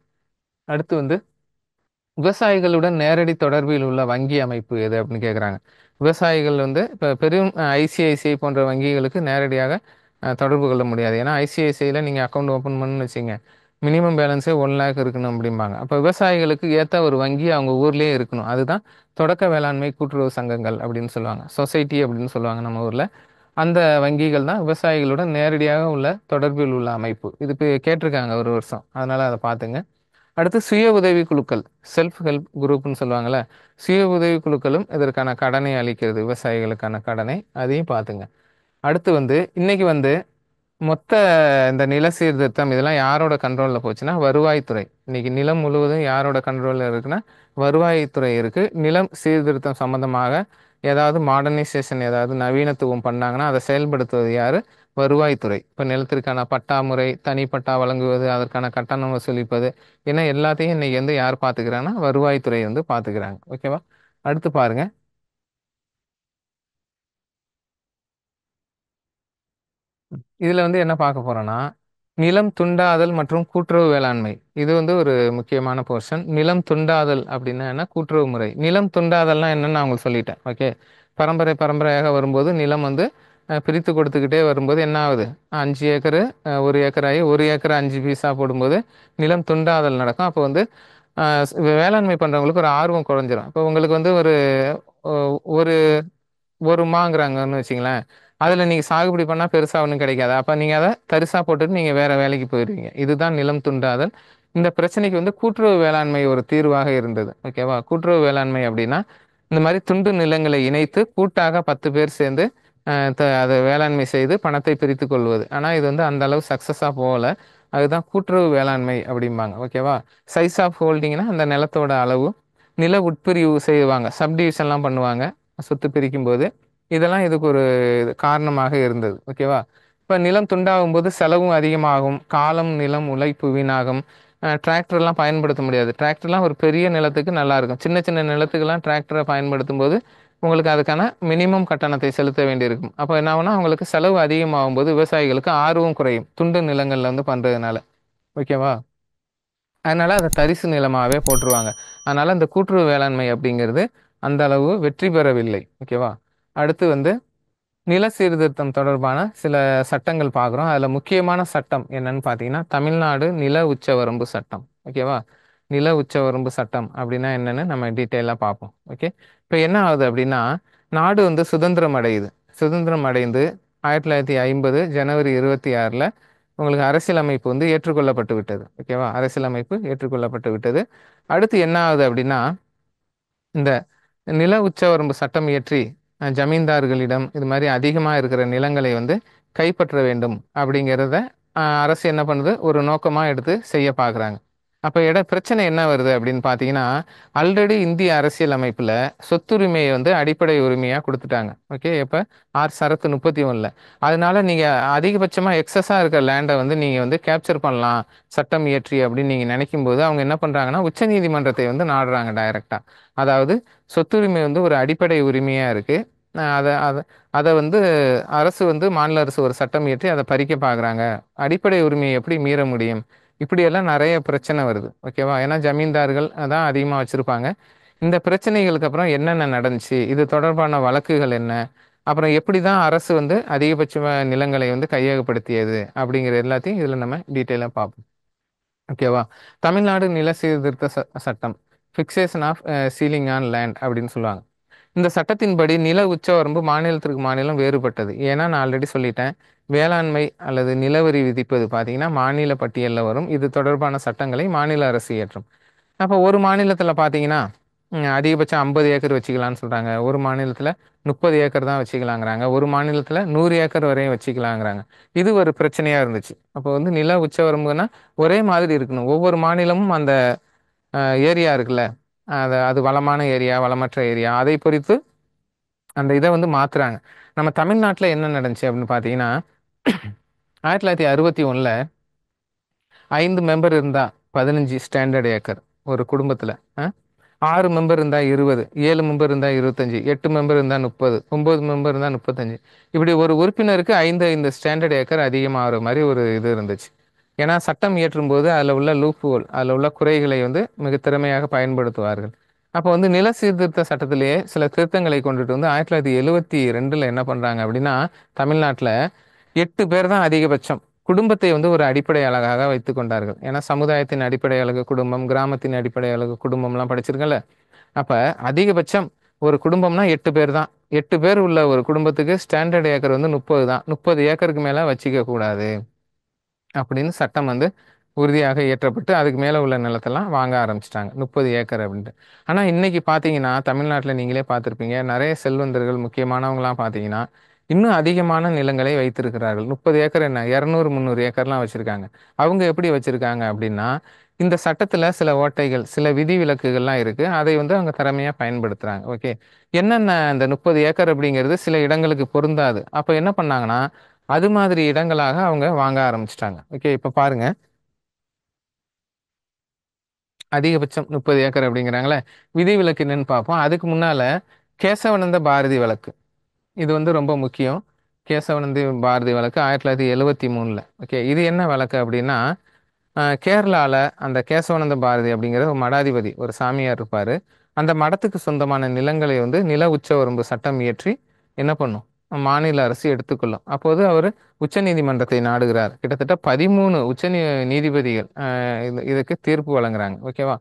அடுத்து வந்து விவசாயிகளுடன் நேரடி தொடர்பில் உள்ள வங்கி அமைப்பு எது அப்படின்னு கேட்குறாங்க. விவசாயிகள் வந்து இப்போ பெரும் ஐசிஐசிஐ போன்ற வங்கிகளுக்கு நேரடியாக தொடர்பு கொள்ள முடியாது. ஏன்னா ஐசிஐசிஐயில் நீங்கள் அக்கௌண்ட் ஓப்பன் பண்ணணும்னு வச்சுங்க, மினிமம் பேலன்ஸே 1 லேக் இருக்கணும் அப்படிம்பாங்க. அப்போ விவசாயிகளுக்கு ஏற்ற ஒரு வங்கி அவங்க ஊர்லேயே இருக்கணும். அதுதான் தொடக்க வேளாண்மை கூட்டுறவு சங்கங்கள் அப்படின்னு சொல்லுவாங்க. சொசைட்டி அப்படின்னு சொல்லுவாங்க நம்ம ஊரில். அந்த வங்கிகள் தான் விவசாயிகளுடன் நேரடியாக உள்ள தொடர்பில் உள்ள அமைப்பு. இது இப்போ கேட்டிருக்காங்க ஒரு வருஷம், அதனால அதை பார்த்துங்க. அடுத்து சுய உதவி குழுக்கள், செல்ஃப் ஹெல்ப் குரூப்னு சொல்லுவாங்கல்ல, சுய உதவி குழுக்களும் இதற்கான கடனை அளிக்கிறது, விவசாயிகளுக்கான கடனை, அதையும் பார்த்துங்க. அடுத்து இன்னைக்கு மொத்த இந்த நில சீர்திருத்தம் இதெல்லாம் யாரோட கண்ட்ரோலில் போச்சுன்னா வருவாய்த்துறை. இன்னைக்கு நிலம் முழுவதும் யாரோட கண்ட்ரோலில் இருக்குன்னா வருவாய்த்துறை இருக்கு. நிலம் சீர்திருத்தம் சம்பந்தமாக ஏதாவது மாடர்னைசேஷன், ஏதாவது நவீனத்துவம் பண்ணாங்கன்னா அதை செயல்படுத்துவது யாரு? வருவாய்த்துறை. இப்போ நிலத்திற்கான பட்டா முறை, தனிப்பட்டா வழங்குவது, அதற்கான கட்டணம் வசூலிப்பது, ஏன்னா எல்லாத்தையும் இன்னைக்கு யார் பார்த்துக்கிறாங்கன்னா வருவாய்த்துறை பார்த்துக்கிறாங்க. ஓகேவா? அடுத்து பாருங்க. இதுல என்ன பார்க்க போறோம்னா, நிலம் துண்டாதல் மற்றும் கூட்டுறவு வேளாண்மை. இது ஒரு முக்கியமான போர்ஷன். நிலம் துண்டாதல் அப்படின்னா என்ன? கூட்டுறவு முறை. நிலம் துண்டாதல்னா என்னன்னு நான் உங்களுக்கு சொல்லிட்டேன். ஓகே, பரம்பரை பரம்பரையாக வரும்போது நிலம் பிரித்து கொடுத்துக்கிட்டே வரும்போது என்ன ஆகுது? 5 ஏக்கரு 1 ஏக்கர் ஆகி 1 ஏக்கர் 5 பீஸா போடும்போது நிலம் துண்டாதல் நடக்கும். அப்போ வேளாண்மை பண்றவங்களுக்கு ஒரு ஆர்வம் குறைஞ்சிரும். இப்போ உங்களுக்கு ஒரு ஒரு மாங்கிறாங்கன்னு வச்சுங்களேன், அதுல நீங்க சாகுபடி பண்ணா பெருசா ஒன்றும் கிடைக்காது. அப்ப நீங்க அதை தரிசா போட்டுட்டு நீங்க வேற வேலைக்கு போயிருவீங்க. இதுதான் நிலம் துண்டாதல். இந்த பிரச்சனைக்கு கூட்டுறவு வேளாண்மை ஒரு தீர்வாக இருந்தது. ஓகேவா? கூட்டுறவு வேளாண்மை அப்படின்னா இந்த மாதிரி துண்டு நிலங்களை இணைத்து கூட்டாக 10 பேர் சேர்ந்து அதை வேளாண்மை செய்து பணத்தை பிரித்து கொள்வது. ஆனா இது அந்த அளவு சக்சஸா போகல. அதுதான் கூட்டுறவு வேளாண்மை அப்படிம்பாங்க. ஓகேவா? சைஸ் ஆஃப் ஹோல்டிங்னா அந்த நிலத்தோட அளவு, நில உட்பிரிவு செய்வாங்க, சப்டிவிஷன்லாம் பண்ணுவாங்க சொத்து பிரிக்கும் போது. இதெல்லாம் இதுக்கு ஒரு காரணமாக இருந்தது. ஓகேவா? இப்போ நிலம் துண்டாகும் போது செலவும் அதிகமாகும், காலம் நிலம் உழைப்பு வீணாகும். டிராக்டர்லாம் பயன்படுத்த முடியாது. டிராக்டர்லாம் ஒரு பெரிய நிலத்துக்கு நல்லா இருக்கும். சின்ன சின்ன நிலத்துக்கெல்லாம் டிராக்டரை பயன்படுத்தும் போது உங்களுக்கு அதுக்கான மினிமம் கட்டணத்தை செலுத்த வேண்டியிருக்கும். அப்போ என்ன ஆகும்னா உங்களுக்கு செலவு அதிகமாகும் போது விவசாயிகளுக்கு ஆர்வம் குறையும், துண்டு நிலங்கள்ல பண்றதுனால. ஓகேவா? அதனால அதை தரிசு நிலமாவே போட்டுருவாங்க. அதனால இந்த கூட்டுறவு வேளாண்மை அப்படிங்கிறது அந்த அளவு வெற்றி பெறவில்லை. ஓகேவா? அடுத்து நில சீர்திருத்தம் தொடர்பான சில சட்டங்கள் பார்க்குறோம். அதில் முக்கியமான சட்டம் என்னன்னு பார்த்தீங்கன்னா தமிழ்நாடு நில உச்சவரம்பு சட்டம். ஓகேவா? நில உச்சவரம்பு சட்டம் அப்படின்னா என்னன்னு நம்ம டீட்டெயிலாக பார்ப்போம். ஓகே, இப்போ என்ன ஆகுது அப்படின்னா, நாடு சுதந்திரம் அடையுது. சுதந்திரம் அடைந்து 1950 ஜனவரி 26ல் உங்களுக்கு அரசியலமைப்பு ஏற்றுக்கொள்ளப்பட்டு விட்டது. ஓகேவா? அரசியலமைப்பு ஏற்றுக்கொள்ளப்பட்டு விட்டது. அடுத்து என்ன ஆகுது அப்படின்னா, இந்த நில உச்சவரம்பு சட்டம் இயற்றி ஜமீன்தார்களிடம் இது மாதிரி அதிகமாக இருக்கிற நிலங்களை கைப்பற்ற வேண்டும் அப்படிங்கிறத அரசு என்ன பண்ணுது? ஒரு நோக்கமாக எடுத்து செய்ய பார்க்குறாங்க. அப்போ பிரச்சனை என்ன வருது அப்படின்னு பார்த்தீங்கன்னா, ஆல்ரெடி இந்திய அரசியல் அமைப்பில் சொத்துரிமையை அடிப்படை உரிமையாக கொடுத்துட்டாங்க. ஓகே, இப்போ சரத்து 31ல். அதனால நீங்கள் அதிகபட்சமாக எக்ஸஸாக இருக்கிற லேண்டை நீங்கள் கேப்சர் பண்ணலாம் சட்டம் இயற்றி அப்படின்னு நீங்கள் நினைக்கும் போது அவங்க என்ன பண்ணுறாங்கன்னா உச்சநீதிமன்றத்தை நாடுறாங்க டைரெக்டாக. அதாவது சொத்துரிமை ஒரு அடிப்படை உரிமையாக இருக்குது. அதை அதை அதை அரசு மாநில அரசு ஒரு சட்டம் இயற்றி அதை பறிக்க பார்க்குறாங்க. அடிப்படை உரிமையை எப்படி மீற முடியும்? இப்படியெல்லாம் நிறைய பிரச்சனை வருது. ஓகேவா? ஏன்னா ஜமீன்தார்கள் தான் அதிகமாக வச்சுருப்பாங்க. இந்த பிரச்சனைகளுக்கு அப்புறம் என்னென்ன நடந்துச்சு, இது தொடர்பான வழக்குகள் என்ன, அப்புறம் எப்படி தான் அரசு அதிகபட்ச நிலங்களை கையகப்படுத்தியது அப்படிங்கிற எல்லாத்தையும் இதில் நம்ம டீட்டெயிலாக பார்ப்போம். ஓகேவா? தமிழ்நாடு நில சீர்திருத்த சட்டம், fixation of ceiling on land அப்படின்னு சொல்லுவாங்க. இந்த சட்டத்தின்படி நில உச்சவரம்பு மாநிலத்திற்கு மாநிலம் வேறுபட்டது. ஏன்னா நான் ஆல்ரெடி சொல்லிட்டேன், வேளாண்மை அல்லது நிலவரி விதிப்பது பார்த்தீங்கன்னா மாநில பட்டியலில் வரும். இது தொடர்பான சட்டங்களை மாநில அரசு இயற்றும். அப்போ ஒரு மாநிலத்தில் பார்த்தீங்கன்னா அதிகபட்சம் 50 ஏக்கர் வச்சுக்கலாம்னு சொல்கிறாங்க. ஒரு மாநிலத்தில் 30 ஏக்கர் தான் வச்சுக்கலாங்கிறாங்க. ஒரு மாநிலத்தில் 100 ஏக்கர் வரையும் வச்சுக்கலாங்கிறாங்க. இது ஒரு பிரச்சனையாக இருந்துச்சு. அப்போ நில உச்சவரம்புன்னா ஒரே மாதிரி இருக்கணும். ஒவ்வொரு மாநிலமும் அந்த ஏரியா இருக்குல்ல, அது வளமான ஏரியா, வளமற்ற ஏரியா, அதை பொறுத்து அந்த இதை மாத்துறாங்க. நம்ம தமிழ்நாட்டில் என்ன நடந்துச்சு அப்படின்னு பார்த்தீங்கன்னா, 1961ல் 5 மெம்பர் இருந்தா 15 ஸ்டாண்டர்ட் ஏக்கர் ஒரு குடும்பத்தில், 6 மெம்பர் இருந்தா 20, 7 மெம்பர் இருந்தா 25, 8 மெம்பர் இருந்தா 30, 9 மெம்பர் இருந்தா 35. இப்படி ஒரு உறுப்பினருக்கு 5 ஸ்டாண்டர்ட் ஏக்கர் அதிகமாகிற மாதிரி ஒரு இது இருந்துச்சு. ஏன்னா சட்டம் இயற்றும் போது அதில் உள்ள லூப் ஹோல், அதில் உள்ள குறைகளை மிக திறமையாக பயன்படுத்துவார்கள். அப்போ நில சீர்திருத்த சட்டத்திலேயே சில திருத்தங்களை கொண்டுட்டு 1972ல் என்ன பண்றாங்க அப்படின்னா, தமிழ்நாட்டில் 8 பேர் தான் அதிகபட்சம். குடும்பத்தை ஒரு அடிப்படை அழகாக வைத்து கொண்டார்கள். ஏன்னா சமுதாயத்தின் அடிப்படை அழகு குடும்பம், கிராமத்தின் அடிப்படை அழகு குடும்பம்லாம் படிச்சிருக்கல. அப்ப அதிகபட்சம் ஒரு குடும்பம்னா 8 பேர் தான். 8 பேர் உள்ள ஒரு குடும்பத்துக்கு ஸ்டாண்டர்ட் ஏக்கர் வந்து 30 தான். 30 ஏக்கருக்கு மேல வச்சுக்க கூடாது அப்படின்னு சட்டம் வந்து உறுதியாக இயற்றப்பட்டு அதுக்கு மேல உள்ள நிலத்தெல்லாம் வாங்க ஆரம்பிச்சிட்டாங்க. 30 ஏக்கர் அப்படின்ட்டு. ஆனா இன்னைக்கு பார்த்தீங்கன்னா, தமிழ்நாட்டுல நீங்களே பார்த்திருப்பீங்க. நெறைய செல்வந்தர்கள் முக்கியமானவங்கலாம் பார்த்தீங்கன்னா, இன்னும் அதிகமான நிலங்களை வைத்திருக்கிறார்கள். 30 ஏக்கர் என்ன 200, 300 ஏக்கர்லாம் வச்சிருக்காங்க. அவங்க எப்படி வச்சிருக்காங்க அப்படின்னா, இந்த சட்டத்துல சில ஓட்டைகள், சில விதிவிலக்குகள்லாம் இருக்கு. அதை வந்து அவங்க திறமையா பயன்படுத்துறாங்க. ஓகே. என்னென்ன இந்த 30 ஏக்கர் அப்படிங்கிறது சில இடங்களுக்கு பொருந்தாது. அப்ப என்ன பண்ணாங்கன்னா, அது மாதிரி இடங்களாக அவங்க வாங்க ஆரம்பிச்சுட்டாங்க. ஓகே. இப்ப பாருங்க. அதிகபட்சம் 30 ஏக்கர் அப்படிங்கிறாங்களே. விதிவிலக்கு என்னன்னு பார்ப்போம். அதுக்கு முன்னால கேசவானந்த பாரதி வழக்கு. இது வந்து ரொம்ப முக்கியம். கேசவானந்த பாரதி வழக்கு 1973ல. ஓகே. இது என்ன வழக்கு அப்படின்னா, கேரளால அந்த கேசவானந்த பாரதி அப்படிங்கிற ஒரு மடாதிபதி, ஒரு சாமியார் இருப்பாரு. அந்த மடத்துக்கு சொந்தமான நிலங்களை வந்து நில உச்சவரம்பு சட்டம் இயற்றி என்ன பண்ணும்? மாநில அரசு எடுத்துக்கொள்ளும். அப்போது அவரு உச்சநீதிமன்றத்தை நாடுகிறார். கிட்டத்தட்ட 13 நீதிபதிகள் இதுக்கு தீர்ப்பு வழங்குறாங்க. ஓகேவா?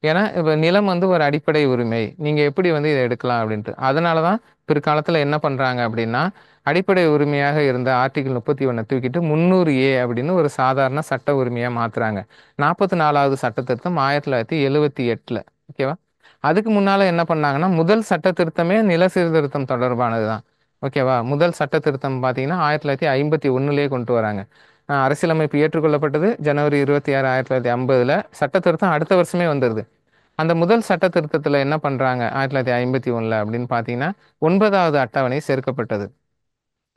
ஏன்னா, இப்ப நிலம் வந்து ஒரு அடிப்படை உரிமை. நீங்க எப்படி வந்து இத எடுக்கலாம் அப்படின்ட்டு. அதனால தான் பிற்காலத்துல என்ன பண்றாங்க அப்படின்னா, அடிப்படை உரிமையாக இருந்த ஆர்டிகிள் 31 தூக்கிட்டு 300 ஏ அப்படின்னு ஒரு சாதாரண சட்ட உரிமையா மாத்துறாங்க. 44வது சட்ட திருத்தம் 1978ல. ஓகேவா? அதுக்கு முன்னால என்ன பண்ணாங்கன்னா, முதல் சட்ட திருத்தமே நில சீர்திருத்தம் தொடர்பானது தான். ஓகேவா? முதல் சட்ட திருத்தம் பார்த்தீங்கன்னா, 1951லயே கொண்டு வராங்க. அரசியலமைப்பு ஏற்றுக்கொள்ளப்பட்டது ஜனவரி 26, 1950ல. சட்ட திருத்தம் அடுத்த வருஷமே வந்துருது. அந்த முதல் சட்ட திருத்தத்துல என்ன பண்றாங்க 1951ல அப்படின்னு பார்த்தீங்கன்னா, 9வது அட்டவணை சேர்க்கப்பட்டது.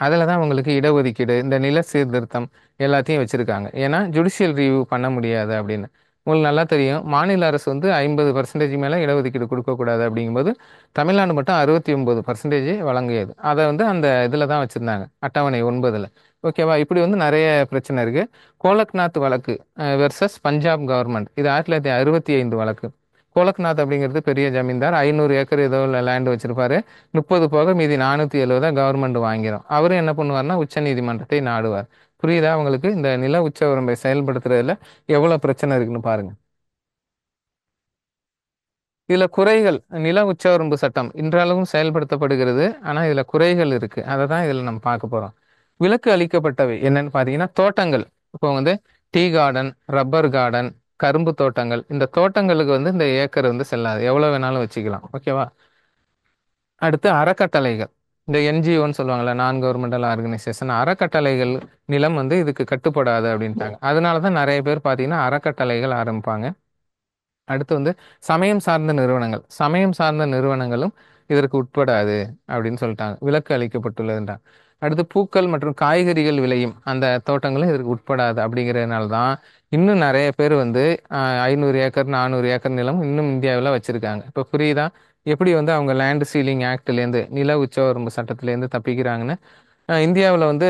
அதுல தான் உங்களுக்கு இடஒதுக்கீடு, இந்த நில சீர்திருத்தம் எல்லாத்தையும் வச்சிருக்காங்க. ஏன்னா, ஜுடிஷியல் ரிவ்யூ பண்ண முடியாது அப்படின்னு. உங்களுக்கு நல்லா தெரியும். மாநில அரசு வந்து 50% மேல இடஒதுக்கீடு குடுக்கக்கூடாது அப்படிங்கும்போது, தமிழ்நாடு மட்டும் 69% வழங்கியது. அத வந்து அந்த இதுல தான் வச்சிருந்தாங்க. அட்டவணை 9ல. ஓகேவா? இப்படி வந்து நெறைய பிரச்சனை இருக்கு. கோலக்நாத் வழக்கு வெர்சஸ் பஞ்சாப் கவர்ன்மெண்ட். இது 1965 வழக்கு. கோலக்நாத் அப்படிங்கிறது பெரிய ஜமீன்தார். 500 ஏக்கர் ஏதோ லேண்ட் வச்சிருப்பாரு. 30 போக மீதி 470 கவர்மெண்ட் வாங்கிரும். அவரும் என்ன பண்ணுவார்னா, உச்சநீதிமன்றத்தை நாடுவார். புரியுதா உங்களுக்கு? இந்த நில உச்சவரம்பை செயல்படுத்துறதுல எவ்வளவு பிரச்சனை இருக்குன்னு பாருங்க. இதுல குறைகள் நில உச்சவரம்பு சட்டம் இன்றளவும் செயல்படுத்தப்படுகிறது. ஆனா இதுல குறைகள் இருக்கு. அதை தான் இதுல நம்ம பார்க்க போறோம். விலக்கு அளிக்கப்பட்டவை என்னன்னு பாத்தீங்கன்னா, தோட்டங்கள். இப்போ வந்து டீ கார்டன், ரப்பர் கார்டன், கரும்பு தோட்டங்கள். இந்த தோட்டங்களுக்கு வந்து இந்த ஏக்கர் வந்து செல்லாது. எவ்வளவு வேணாலும் வச்சுக்கலாம். ஓகேவா? அடுத்து அறக்கட்டளைகள். இந்த என்ஜிஓன்னு சொல்லுவாங்கல்ல, நான் கவர்மெண்டல் ஆர்கனைசேஷன். அறக்கட்டளைகள் நிலம் வந்து இதுக்கு கட்டுப்படாது அப்படின்ட்டாங்க. அதனால தான் நிறைய பேர் பார்த்தீங்கன்னா அறக்கட்டளைகள் ஆரம்பிப்பாங்க. அடுத்து வந்து சமயம் சார்ந்த நிறுவனங்கள். சமயம் சார்ந்த நிறுவனங்களும் இதற்கு உட்படாது அப்படின்னு சொல்லிட்டாங்க. விலக்கு அளிக்கப்பட்டுள்ளதுன்றாங்க. அடுத்து பூக்கள் மற்றும் காய்கறிகள் விளையும் அந்த தோட்டங்களும் இதற்கு உட்படாது அப்படிங்கிறதுனால தான் இன்னும் நிறைய பேர் வந்து 500 ஏக்கர் 400 ஏக்கர் நிலம் இன்னும் இந்தியாவில் வச்சிருக்காங்க. இப்போ புரியுதா எப்படி வந்து அவங்க லேண்ட் சீலிங் ஆக்ட்லேருந்து நில உச்சவரம்பு சட்டத்திலேருந்து தப்பிக்கிறாங்கன்னு. இந்தியாவில் வந்து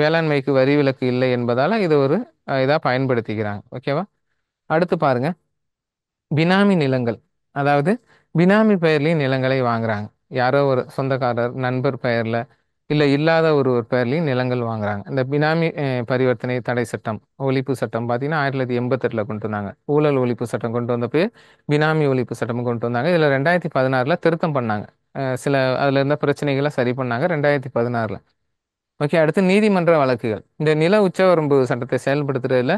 வேளாண்மைக்கு வரி விலக்கு இல்லை என்பதால இது ஒரு இதாக பயன்படுத்திக்கிறாங்க. ஓகேவா? அடுத்து பாருங்க. பினாமி நிலங்கள். அதாவது பினாமி பெயர்லயும் நிலங்களை வாங்குறாங்க. யாரோ ஒரு சொந்தக்காரர், நண்பர் பெயர்ல, இல்ல இல்லாத ஒருவர் பெயர்லயும் நிலங்கள் வாங்குறாங்க. இந்த பினாமி பரிவர்த்தனை தடை சட்டம், ஒழிப்பு சட்டம் பார்த்தீங்கன்னா 1988ல கொண்டு வந்தாங்க. ஊழல் ஒழிப்பு சட்டம் கொண்டு வந்தப்போ பினாமி ஒழிப்பு சட்டம் கொண்டு வந்தாங்க. இதுல 2016ல திருத்தம் பண்ணாங்க. சில அதுல இருந்த பிரச்சனைகளை சரி பண்ணாங்க 2016ல. ஓகே. அடுத்து நீதிமன்ற வழக்குகள். இந்த நில உச்சவரம்பு சட்டத்தை செயல்படுத்துறதுல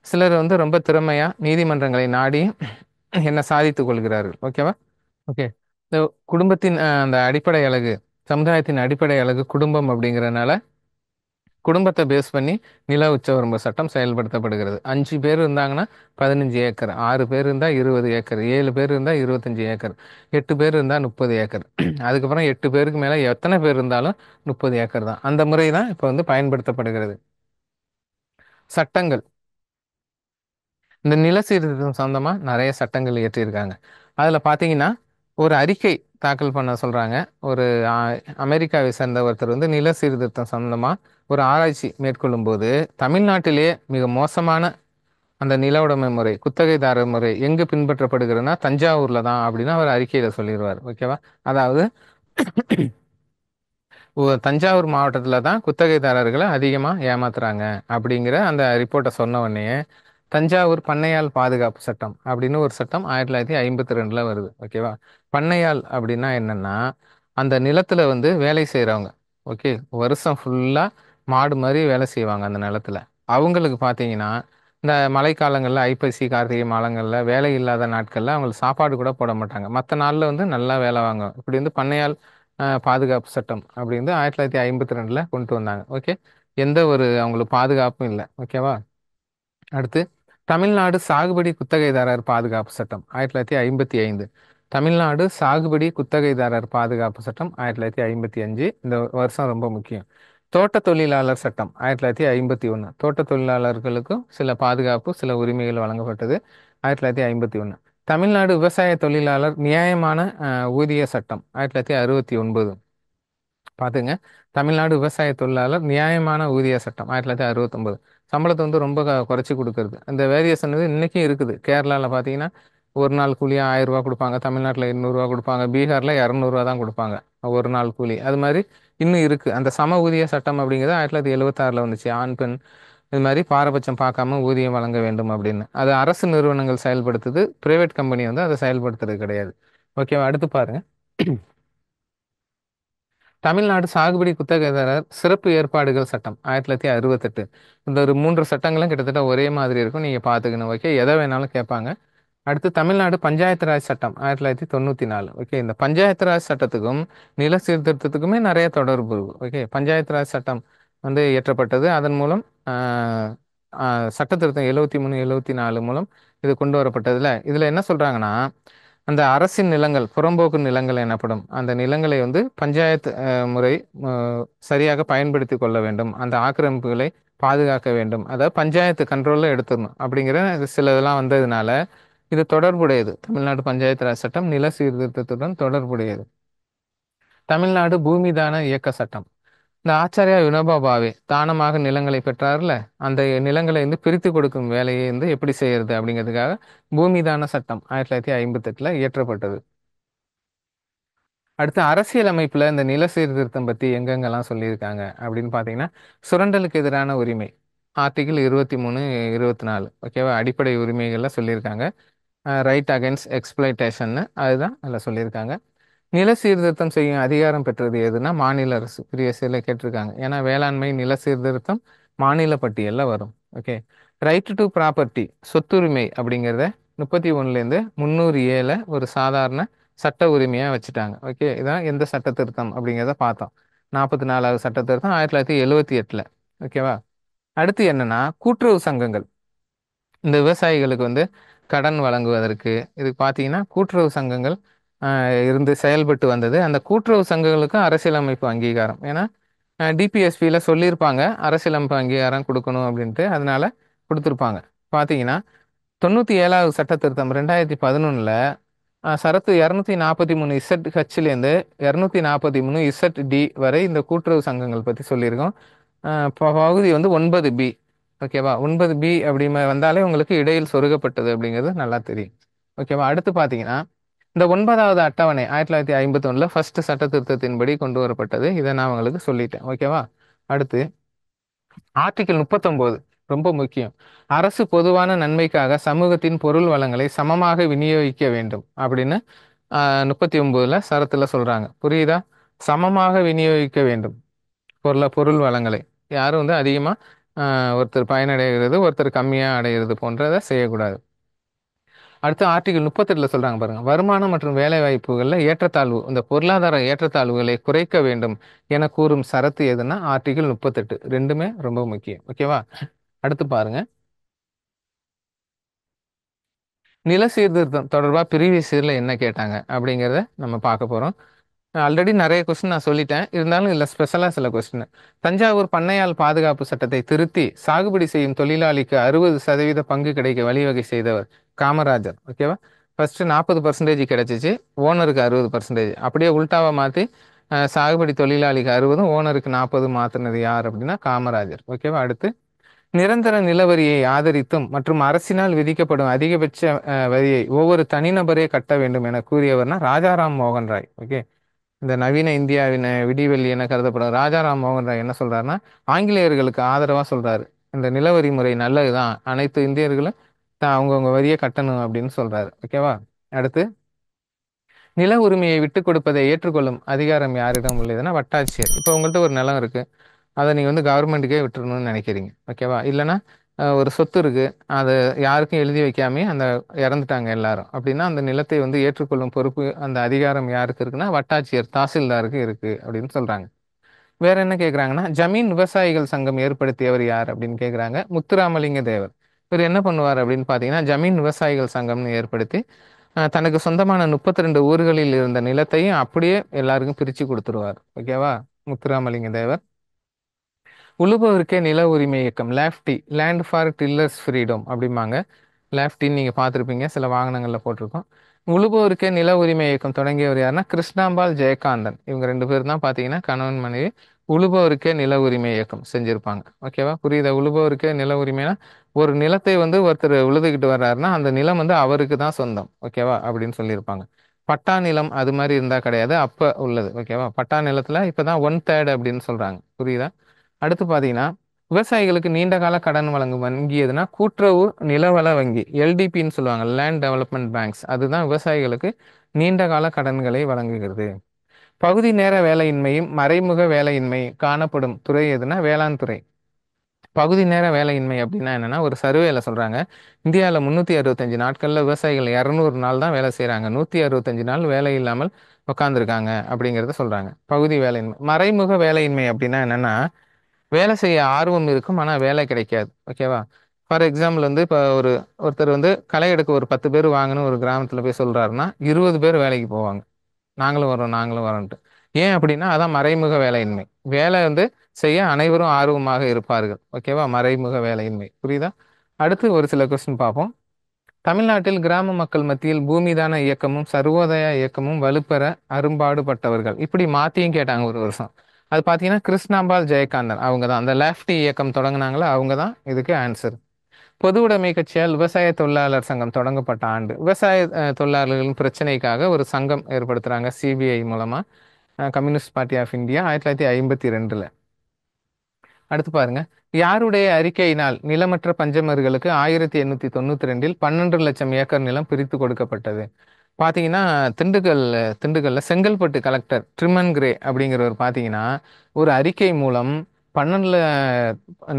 சிலர் வந்து ரொம்ப திறமையா நீதிமன்றங்களை நாடி என்ன சாதித்துக் கொள்கிறார்கள். ஓகேவா? ஓகே. இந்த குடும்பத்தின் அந்த அடிப்படை அழகு, சமுதாயத்தின் அடிப்படை அழகு குடும்பம் அப்படிங்கிறதுனால குடும்பத்தை பேஸ் பண்ணி நில உச்சவரம்பு சட்டம் செயல்படுத்தப்படுகிறது. 5 பேர் இருந்தாங்கன்னா 15 ஏக்கர், 6 பேர் இருந்தா 20 ஏக்கர், 7 பேர் இருந்தா 25 ஏக்கர், 8 பேர் இருந்தா 30 ஏக்கர். அதுக்கப்புறம் 8 பேருக்கு மேல எத்தனை பேர் இருந்தாலும் 30 ஏக்கர் தான். அந்த முறை தான் இப்போ வந்து பயன்படுத்தப்படுகிறது. சட்டங்கள். இந்த நில சீர்திருத்தம் சம்பந்தமா நிறைய சட்டங்கள் இயற்றியிருக்காங்க. அதுல பாத்தீங்கன்னா ஒரு அறிக்கை தாக்கல் பண்ண சொல்றாங்க. ஒரு அமெரிக்காவை சேர்ந்த ஒருத்தர் வந்து நில சீர்திருத்தம் சம்பந்தமா ஒரு ஆராய்ச்சி மேற்கொள்ளும் போது தமிழ்நாட்டிலேயே மிக மோசமான அந்த நில உடைமை முறை, குத்தகைதாரர் முறை எங்கு பின்பற்றப்படுகிறதுனா தஞ்சாவூர்ல தான் அப்படின்னு அவர் அறிக்கையில சொல்லிடுவார். ஓகேவா? அதாவது தஞ்சாவூர் மாவட்டத்துல தான் குத்தகைதாரர்களை அதிகமா ஏமாத்துறாங்க அப்படிங்கிற அந்த ரிப்போர்ட்டை சொன்ன உடனே தஞ்சாவூர் பண்ணையாள் பாதுகாப்பு சட்டம் அப்படின்னு ஒரு சட்டம் 1952ல வருது. ஓகேவா? பண்ணையாள் அப்படின்னா என்னன்னா, அந்த நிலத்துல வந்து வேலை செய்கிறவங்க, ஓகே, வருஷம் ஃபுல்லாக மாடு மாதிரி வேலை செய்வாங்க அந்த நிலத்துல. அவங்களுக்கு பார்த்தீங்கன்னா இந்த மழைக்காலங்களில் ஐப்பசி கார்த்திகை மாதங்களில் வேலை இல்லாத நாட்களில் அவங்களுக்கு சாப்பாடு கூட போட மாட்டாங்க. மற்ற நாளில் வந்து நல்லா வேலை வாங்குவாங்க. இப்படி வந்து பண்ணையால் பாதுகாப்பு சட்டம் அப்படி வந்து 1952 கொண்டு வந்தாங்க. ஓகே, எந்த ஒரு அவங்களுக்கு பாதுகாப்பும் இல்லை. ஓகேவா. அடுத்து தமிழ்நாடு சாகுபடி குத்தகைதாரர் பாதுகாப்பு சட்டம் 1955. தமிழ்நாடு சாகுபடி குத்தகைதாரர் பாதுகாப்பு சட்டம் 1955. இந்த வருஷம் ரொம்ப முக்கியம். தோட்ட தொழிலாளர் சட்டம் 1951. தோட்ட தொழிலாளர்களுக்கும் சில பாதுகாப்பு சில உரிமைகள் வழங்கப்பட்டது 1951. தமிழ்நாடு விவசாய தொழிலாளர் நியாயமான ஊதிய சட்டம் 1969. பார்த்துங்க, தமிழ்நாடு விவசாய தொழிலாளர் நியாயமான ஊதிய சட்டம் 1969. சம்பளத்தை வந்து ரொம்ப குறைச்சி கொடுக்கறது. அந்த வேரியேஷன் வந்து இன்னைக்கும் இருக்குது. கேரளாவில் பார்த்தீங்கன்னா ஒரு நாள் கூலி 1000 ரூபா கொடுப்பாங்க, தமிழ்நாட்டில் 800 ரூபா கொடுப்பாங்க, பீகாரில் 200 ரூபா தான் கொடுப்பாங்க ஒரு நாள் கூலி. அது மாதிரி இன்னும் இருக்குது. அந்த சம ஊதிய சட்டம் அப்படிங்கிறது 1976 வந்துச்சு. ஆண் பெண் இது மாதிரி பாரபட்சம் பார்க்காம ஊதியம் வழங்க வேண்டும் அப்படின்னு. அது அரசு நிறுவனங்கள் செயல்படுத்துது, பிரைவேட் கம்பெனி வந்து அதை செயல்படுத்துறது கிடையாது. ஓகேவா. அடுத்து பாருங்க, தமிழ்நாடு சாகுபடி குத்தகைதாரர் சிறப்பு ஏற்பாடுகள் சட்டம் 1968. இந்த ஒரு 3 சட்டங்களும் கிட்டத்தட்ட ஒரே மாதிரி இருக்கும், நீங்க பாத்துக்கணும். ஓகே, எதை வேணாலும் கேட்பாங்க. அடுத்து தமிழ்நாடு பஞ்சாயத்து ராஜ் சட்டம் 1994. ஓகே, இந்த பஞ்சாயத்து ராஜ் சட்டத்துக்கும் நில சீர்திருத்தத்துக்குமே நிறைய தொடர்பு இருக்கு. ஓகே, பஞ்சாயத்து ராஜ் சட்டம் வந்து இயற்றப்பட்டது. அதன் மூலம் சட்ட திருத்தம் 73 74 மூலம் இது கொண்டு வரப்பட்டதுல இதுல என்ன சொல்றாங்கன்னா, அந்த அரசின் நிலங்கள் புறம்போக்கு நிலங்கள் எனப்படும் அந்த நிலங்களை வந்து பஞ்சாயத்து முறை சரியாக பயன்படுத்தி கொள்ள வேண்டும். அந்த ஆக்கிரமிப்புகளை பாதுகாக்க வேண்டும். அதாவது பஞ்சாயத்து கண்ட்ரோல்ல எடுத்துடணும் அப்படிங்கிற சில இதெல்லாம் வந்ததுனால இது தொடர்புடையது. தமிழ்நாடு பஞ்சாயத்து ராஜ் சட்டம் நில சீர்திருத்தத்துடன் தொடர்புடையது. தமிழ்நாடு பூமி தான இயக்க சட்டம். இந்த ஆச்சாரியா வினோபா பாவே தானமாக நிலங்களை பெற்றார்ல, அந்த நிலங்களை வந்து பிரித்து கொடுக்கும் வேலையை வந்து எப்படி செய்யறது அப்படிங்கிறதுக்காக பூமி தான சட்டம் 1958 இயற்றப்பட்டது. அடுத்து அரசியல் அமைப்புல இந்த நில சீர்திருத்தம் பத்தி எங்கெங்கெல்லாம் சொல்லியிருக்காங்க அப்படின்னு பாத்தீங்கன்னா, சுரண்டலுக்கு எதிரான உரிமை ஆர்டிகிள் 23 24. ஓகேவா, அடிப்படை உரிமைகள்ல சொல்லியிருக்காங்க. ரைட் அகைன்ஸ்ட் எக்ஸ்பிளைட்டேஷன் அதுதான் அதில் சொல்லியிருக்காங்க. நில சீர்திருத்தம் செய்யும் அதிகாரம் பெற்றது எதுனா மாநில அரசு. ப்ரீவியஸ்ல கேட்டிருக்காங்க. ஏன்னா வேளாண்மை நில சீர்திருத்தம் மாநில பட்டியலில் வரும். ஓகே, ரைட் டு ப்ராப்பர்ட்டி சொத்துரிமை அப்படிங்கிறத 31லேருந்து 307 ஒரு சாதாரண சட்ட உரிமையாக வச்சுட்டாங்க. ஓகே, இதான் எந்த சட்ட திருத்தம் அப்படிங்கிறத பார்த்தோம். 44வது சட்ட திருத்தம் 1978. ஓகேவா. அடுத்து என்னன்னா கூட்டுறவு சங்கங்கள். இந்த விவசாயிகளுக்கு வந்து கடன் வழங்குவதற்கு இதுக்கு பார்த்தீங்கன்னா கூட்டுறவு சங்கங்கள் இருந்து செயல்பட்டு வந்தது. அந்த கூட்டுறவு சங்கங்களுக்கும் அரசியலமைப்பு அங்கீகாரம். ஏன்னா டிபிஎஸ்பியில் சொல்லியிருப்பாங்க அரசியலமைப்பு அங்கீகாரம் கொடுக்கணும் அப்படின்ட்டு, அதனால கொடுத்துருப்பாங்க. பார்த்தீங்கன்னா 97வது சட்ட திருத்தம் 2011 சரத்து 243 இசட் ஹெச்லேருந்து 243 இசட் டி வரை இந்த கூட்டுறவு சங்கங்கள் பற்றி சொல்லியிருக்கோம். பகுதி வந்து 9B. ஓகேவா, 9B அப்படி வந்தாலே உங்களுக்கு இடையில் சொருகப்பட்டது அப்படிங்கிறது நல்லா தெரியும். ஓகேவா. அடுத்து பார்த்தீங்கன்னா இந்த 9வது அட்டவணை 1951 ஃபர்ஸ்ட் சட்ட திருத்தத்தின்படி கொண்டு வரப்பட்டது. இதை நான் உங்களுக்கு சொல்லிட்டேன். ஓகேவா. அடுத்து ஆர்டிகிள் 39 ரொம்ப முக்கியம். அரசு பொதுவான நன்மைக்காக சமூகத்தின் பொருள் வளங்களை சமமாக விநியோகிக்க வேண்டும் அப்படின்னு 39 சரத்துல சொல்றாங்க. புரியுதா. சமமாக விநியோகிக்க வேண்டும் பொருள் வளங்களை. யாரும் வந்து அதிகமா ஒருத்தர் பயனடைகிறது ஒருத்தர் கம்மியா அடைகிறது போன்றதை செய்யக்கூடாது. அடுத்து ஆர்டிகிள் 38 சொல்றாங்க பாருங்க, வருமானம் மற்றும் வேலை வாய்ப்புகள்ல ஏற்றத்தாழ்வு இந்த பொருளாதார ஏற்றத்தாழ்வுகளை குறைக்க வேண்டும் என கூறும் சரத்து எதுன்னா ஆர்டிகிள் 38. ரெண்டுமே ரொம்ப முக்கியம். ஓகேவா. அடுத்து பாருங்க, நில சீர்திருத்தம் தொடர்பாக ப்ரீவியஸ் இயர்ல என்ன கேட்டாங்க அப்படிங்கிறத நம்ம பார்க்க போறோம். ஆல்ரெடி நிறைய கொஸ்டின் நான் சொல்லிட்டேன், இருந்தாலும் இல்லை ஸ்பெஷலாக சில கொஸ்டின். தஞ்சாவூர் பண்ணையாள் பாதுகாப்பு சட்டத்தை திருத்தி சாகுபடி செய்யும் தொழிலாளிக்கு 60% பங்கு கிடைக்க வழிவகை செய்தவர் காமராஜர். ஓகேவா. ஃபர்ஸ்ட் 40% கிடைச்சிச்சு, ஓனருக்கு 60%. அப்படியே உல்டாவா மாற்றி சாகுபடி தொழிலாளிக்கு 60 ஓனருக்கு 40 மாற்றினது யார் அப்படின்னா காமராஜர். ஓகேவா. அடுத்து நிரந்தர நிலவரியை ஆதரித்தும் மற்றும் அரசினால் விதிக்கப்படும் அதிகபட்ச வரியை ஒவ்வொரு தனிநபரே கட்ட வேண்டும் என கூறியவர்னா ராஜாராம் மோகன் ராய். ஓகே, இந்த நவீன இந்தியாவின் விடிவெள்ளி என கருதப்படும் ராஜாராம் மோகன் ராய் என்ன சொல்றாருன்னா ஆங்கிலேயர்களுக்கு ஆதரவா சொல்றாரு. இந்த நிலவரி முறை நல்லதுதான், அனைத்து இந்தியர்களும் அவங்கவுங்க வரியை கட்டணும் அப்படின்னு சொல்றாரு. ஓகேவா. அடுத்து நில உரிமையை விட்டு கொடுப்பதை ஏற்றுக்கொள்ளும் அதிகாரம் யாரிடம் உள்ளதுன்னா வட்டாட்சியர். இப்போ உங்கள்கிட்ட ஒரு நிலம் இருக்கு, அதை நீங்கள் வந்து கவர்மெண்ட்டுக்கே விட்டுறணும்னு நினைக்கிறீங்க, ஓகேவா? இல்லைன்னா ஒரு சொத்து இருக்கு, அதை யாருக்கும் எழுதி வைக்காமே அந்த இறந்துட்டாங்க எல்லாரும் அப்படின்னா, அந்த நிலத்தை வந்து ஏற்றுக்கொள்ளும் பொறுப்பு அந்த அதிகாரம் யாருக்கு இருக்குன்னா வட்டாட்சியர் தாசில்தாருக்கு இருக்கு அப்படின்னு சொல்றாங்க. வேற என்ன கேட்குறாங்கன்னா, ஜமீன் விவசாயிகள் சங்கம் ஏற்படுத்தியவர் யார் அப்படின்னு கேட்குறாங்க. முத்துராமலிங்க தேவர். இவர் என்ன பண்ணுவார் அப்படின்னு பார்த்தீங்கன்னா, ஜமீன் விவசாயிகள் சங்கம்னு ஏற்படுத்தி தனக்கு சொந்தமான 32 ஊர்களில் இருந்த நிலத்தையும் அப்படியே எல்லாருக்கும் பிரித்து கொடுத்துருவார், ஓகேவா? முத்துராமலிங்க தேவர். உழுபவருக்கே நில உரிமை இயக்கம், லேஃப்டி, லேண்ட் ஃபார் டில்லர்ஸ் ஃப்ரீடம் அப்படிம்பாங்க. லேஃப்டின்னு நீங்கள் பார்த்துருப்பீங்க, சில வாகனங்களில் போட்டிருக்கோம். உழுபவருக்கே நில உரிமை இயக்கம் தொடங்கியவர் யாருன்னா கிருஷ்ணாம்பாள் ஜெயகாந்தன். இவங்க 2 பேர் தான் பார்த்தீங்கன்னா கணவன் மனைவி. உழுபவருக்கே நில உரிமை இயக்கம் செஞ்சிருப்பாங்க, ஓகேவா? புரியுதா? உழுபவருக்கே நில உரிமைனா ஒரு நிலத்தை வந்து ஒருத்தர் உழுதுகிட்டு வர்றாருன்னா அந்த நிலம் வந்து அவருக்கு தான் சொந்தம், ஓகேவா? அப்படின்னு சொல்லியிருப்பாங்க. பட்டா நிலம் அது மாதிரி இருந்தா கிடையாது, அப்ப உள்ளது, ஓகேவா? பட்டா நிலத்துல இப்பதான் 1/3 அப்படின்னு சொல்றாங்க, புரியுதா? அடுத்து பாத்தீங்கன்னா, விவசாயிகளுக்கு நீண்ட கால கடன் வழங்கும் வங்கி எதுனா கூட்டுறவு நிலவள வங்கி, எல்டிபின்னு சொல்லுவாங்க, லேண்ட் டெவலப்மெண்ட் பேங்க்ஸ். அதுதான் விவசாயிகளுக்கு நீண்ட கால கடன்களை வழங்குகிறது. பகுதி நேர வேலையின்மையும் மறைமுக வேலையின்மை காணப்படும் துறை எதுனா வேளாண் துறை. பகுதி நேர வேலையின்மை அப்படின்னா என்னன்னா, ஒரு சர்வேல சொல்றாங்க, இந்தியாவில் 365 நாட்கள்ல விவசாயிகள் 200 நாள் தான் வேலை செய்யறாங்க, 165 நாள் வேலை இல்லாமல் உட்காந்துருக்காங்க அப்படிங்கிறத சொல்றாங்க. பகுதி வேலையின்மை. மறைமுக வேலையின்மை அப்படின்னா என்னன்னா, வேலை செய்ய ஆர்வம் இருக்கும் ஆனா வேலை கிடைக்காது, ஓகேவா? ஃபார் எக்ஸாம்பிள் வந்து இப்போ ஒருத்தர் வந்து களை எடுக்க ஒரு 10 பேர் வாங்கன்னு ஒரு கிராமத்துல போய் சொல்றாருன்னா 20 பேர் வேலைக்கு போவாங்க, நாங்களும் வரோம் நாங்களும் வரோன்ட்டு. ஏன் அப்படின்னா அதான் மறைமுக வேலையின்மை. வேலை வந்து செய்ய அனைவரும் ஆர்வமாக இருப்பார்கள், ஓகேவா? மறைமுக வேலையின்மை, புரியுதா? அடுத்து ஒரு சில கொஸ்டின் பார்ப்போம். தமிழ்நாட்டில் கிராம மக்கள் மத்தியில் பூமிதான இயக்கமும் சர்வோதய இயக்கமும் வலுப்பெற அரும்பாடுபட்டவர்கள், இப்படி மாத்தியும் கேட்டாங்க ஒரு வருஷம். அது பார்த்தீங்கன்னா கிருஷ்ணாம்பாள் ஜெயகாந்தன் அவங்க தான். அந்த லெஃப்டி இயக்கம் தொடங்கினாங்களா அவங்க தான் இதுக்கு ஆன்சர். பொது உடைமை கட்சியால் விவசாய தொழிலாளர் சங்கம் தொடங்கப்பட்ட ஆண்டு. விவசாய தொழிலாளர்களின் பிரச்சனைக்காக ஒரு சங்கம் ஏற்படுத்துறாங்க சிபிஐ மூலமா, கம்யூனிஸ்ட் பார்ட்டி ஆஃப் இந்தியா, 1952. அடுத்து பாருங்க, யாருடைய அறிக்கையினால் நிலமற்ற பஞ்சமர்களுக்கு 1892 12 லட்சம் ஏக்கர் நிலம் பிரித்து கொடுக்கப்பட்டது? பார்த்தீங்கன்னா திண்டுக்கல்ல செங்கல்பட்டு கலெக்டர் ட்ரிமன் கிரே அப்படிங்கிறவர் பார்த்தீங்கன்னா ஒரு அறிக்கை மூலம் 12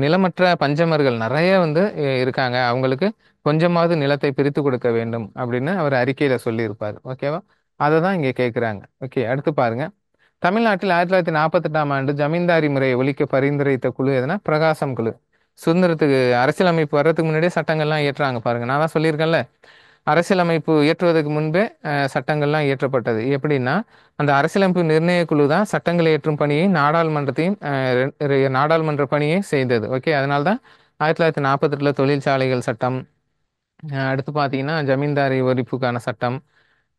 நிலமற்ற பஞ்சமர்கள் நிறைய வந்து இருக்காங்க, அவங்களுக்கு கொஞ்சமாவது நிலத்தை பிரித்து கொடுக்க வேண்டும் அப்படின்னு அவர் அறிக்கையில சொல்லியிருப்பார், ஓகேவா? அதை தான் இங்கே கேட்குறாங்க. ஓகே, அடுத்து பாருங்க. தமிழ்நாட்டில் 1948ஆம் ஆண்டு ஜமீன்தாரி முறையை ஒழிக்க பரிந்துரைத்த குழு எதுனா பிரகாசம் குழு. சுதந்திரத்துக்கு அரசியலமைப்பு வர்றதுக்கு முன்னாடியே சட்டங்கள்லாம் இயற்றுறாங்க பாருங்க. நான் தான் சொல்லியிருக்கேன்ல, அரசியலமைப்பு இயற்றுவதற்கு முன்பே சட்டங்கள்லாம் இயற்றப்பட்டது. எப்படின்னா, அந்த அரசியலமைப்பு நிர்ணய குழு தான் சட்டங்களை இயற்றும் பணியை நாடாளுமன்ற பணியை செய்தது, ஓகே? அதனால தான் 1948 தொழிற்சாலைகள் சட்டம், அடுத்து பார்த்தீங்கன்னா ஜமீன்தாரி ஒழிப்புக்கான சட்டம்,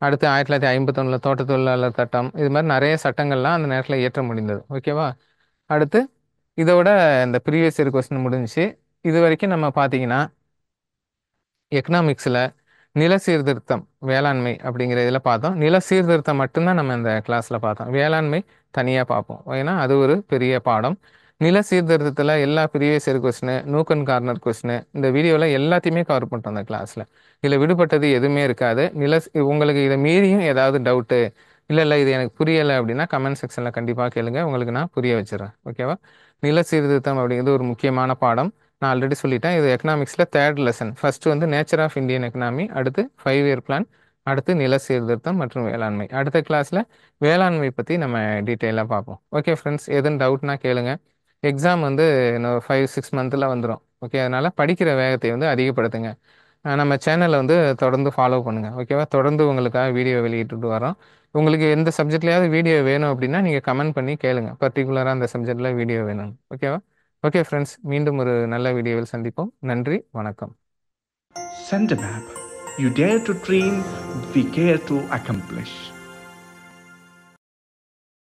அடுத்து 1951 தோட்ட தொழிலாளர் சட்டம், இது மாதிரி நிறைய சட்டங்கள்லாம் அந்த நேரத்தில் இயற்ற முடிந்தது, ஓகேவா? அடுத்து இதோட இந்த ப்ரீவியஸ் இயர் கொஸ்டின் முடிஞ்சுச்சு. இது வரைக்கும் நம்ம பார்த்தீங்கன்னா எக்கனாமிக்ஸில் நில சீர்திருத்தம் வேளாண்மை அப்படிங்கிற இதில் பார்த்தோம். நில சீர்திருத்தம் மட்டும்தான் நம்ம இந்த கிளாஸில் பார்த்தோம், வேளாண்மை தனியாக பார்ப்போம், ஏன்னா அது ஒரு பெரிய பாடம். நில சீர்திருத்தத்தில் எல்லா previous year question, nook and corner question இந்த வீடியோவில் எல்லாத்தையுமே கவர் பண்ணிட்டோம் அந்த கிளாஸில். இதில் விடுபட்டது எதுவுமே இருக்காது. உங்களுக்கு இதை மீறியும் ஏதாவது டவுட்டு, இல்லை இது எனக்கு புரியலை அப்படின்னா கமெண்ட் செக்ஷனில் கண்டிப்பாக கேளுங்க, உங்களுக்கு நான் புரிய வச்சிடறேன், ஓகேவா? நில சீர்திருத்தம் அப்படிங்கிறது ஒரு முக்கியமான பாடம். நான் ஆல்ரெடி சொல்லிட்டேன், இது எக்கனாமிக்ஸில் 3rd லெசன். ஃபர்ஸ்ட் வந்து நேச்சர் ஆஃப் இந்தியன் எக்கனாமி, அடுத்து 5 இயர் பிளான், அடுத்து நில சீர்திருத்தம் மற்றும் வேளாண்மை. அடுத்த கிளாஸில் வேளாண்மை பற்றி நம்ம டீட்டெயிலாக பார்ப்போம். ஓகே ஃப்ரெண்ட்ஸ், எதுவும் டவுட்னா கேளுங்க. எக்ஸாம் வந்து இன்னும் 5-6 மந்தில் வந்துடும், ஓகே? அதனால் படிக்கிற வேகத்தை வந்து அதிகப்படுத்துங்க. நம்ம சேனலை வந்து தொடர்ந்து ஃபாலோ பண்ணுங்கள், ஓகேவா? தொடர்ந்து உங்களுக்காக வீடியோ வெளியிட்டு வரோம். உங்களுக்கு எந்த சப்ஜெக்ட்லையாவது வீடியோ வேணும் அப்படின்னா நீங்கள் கமெண்ட் பண்ணி கேளுங்க, பர்டிகுலராக அந்த சப்ஜெக்டில் வீடியோ வேணும், ஓகேவா? ஓகே ஃப்ரெண்ட்ஸ், மீண்டும் ஒரு நல்ல வீடியோவில் சந்திப்போம். நன்றி, வணக்கம். Sendermap. You dare to dream, we care to accomplish.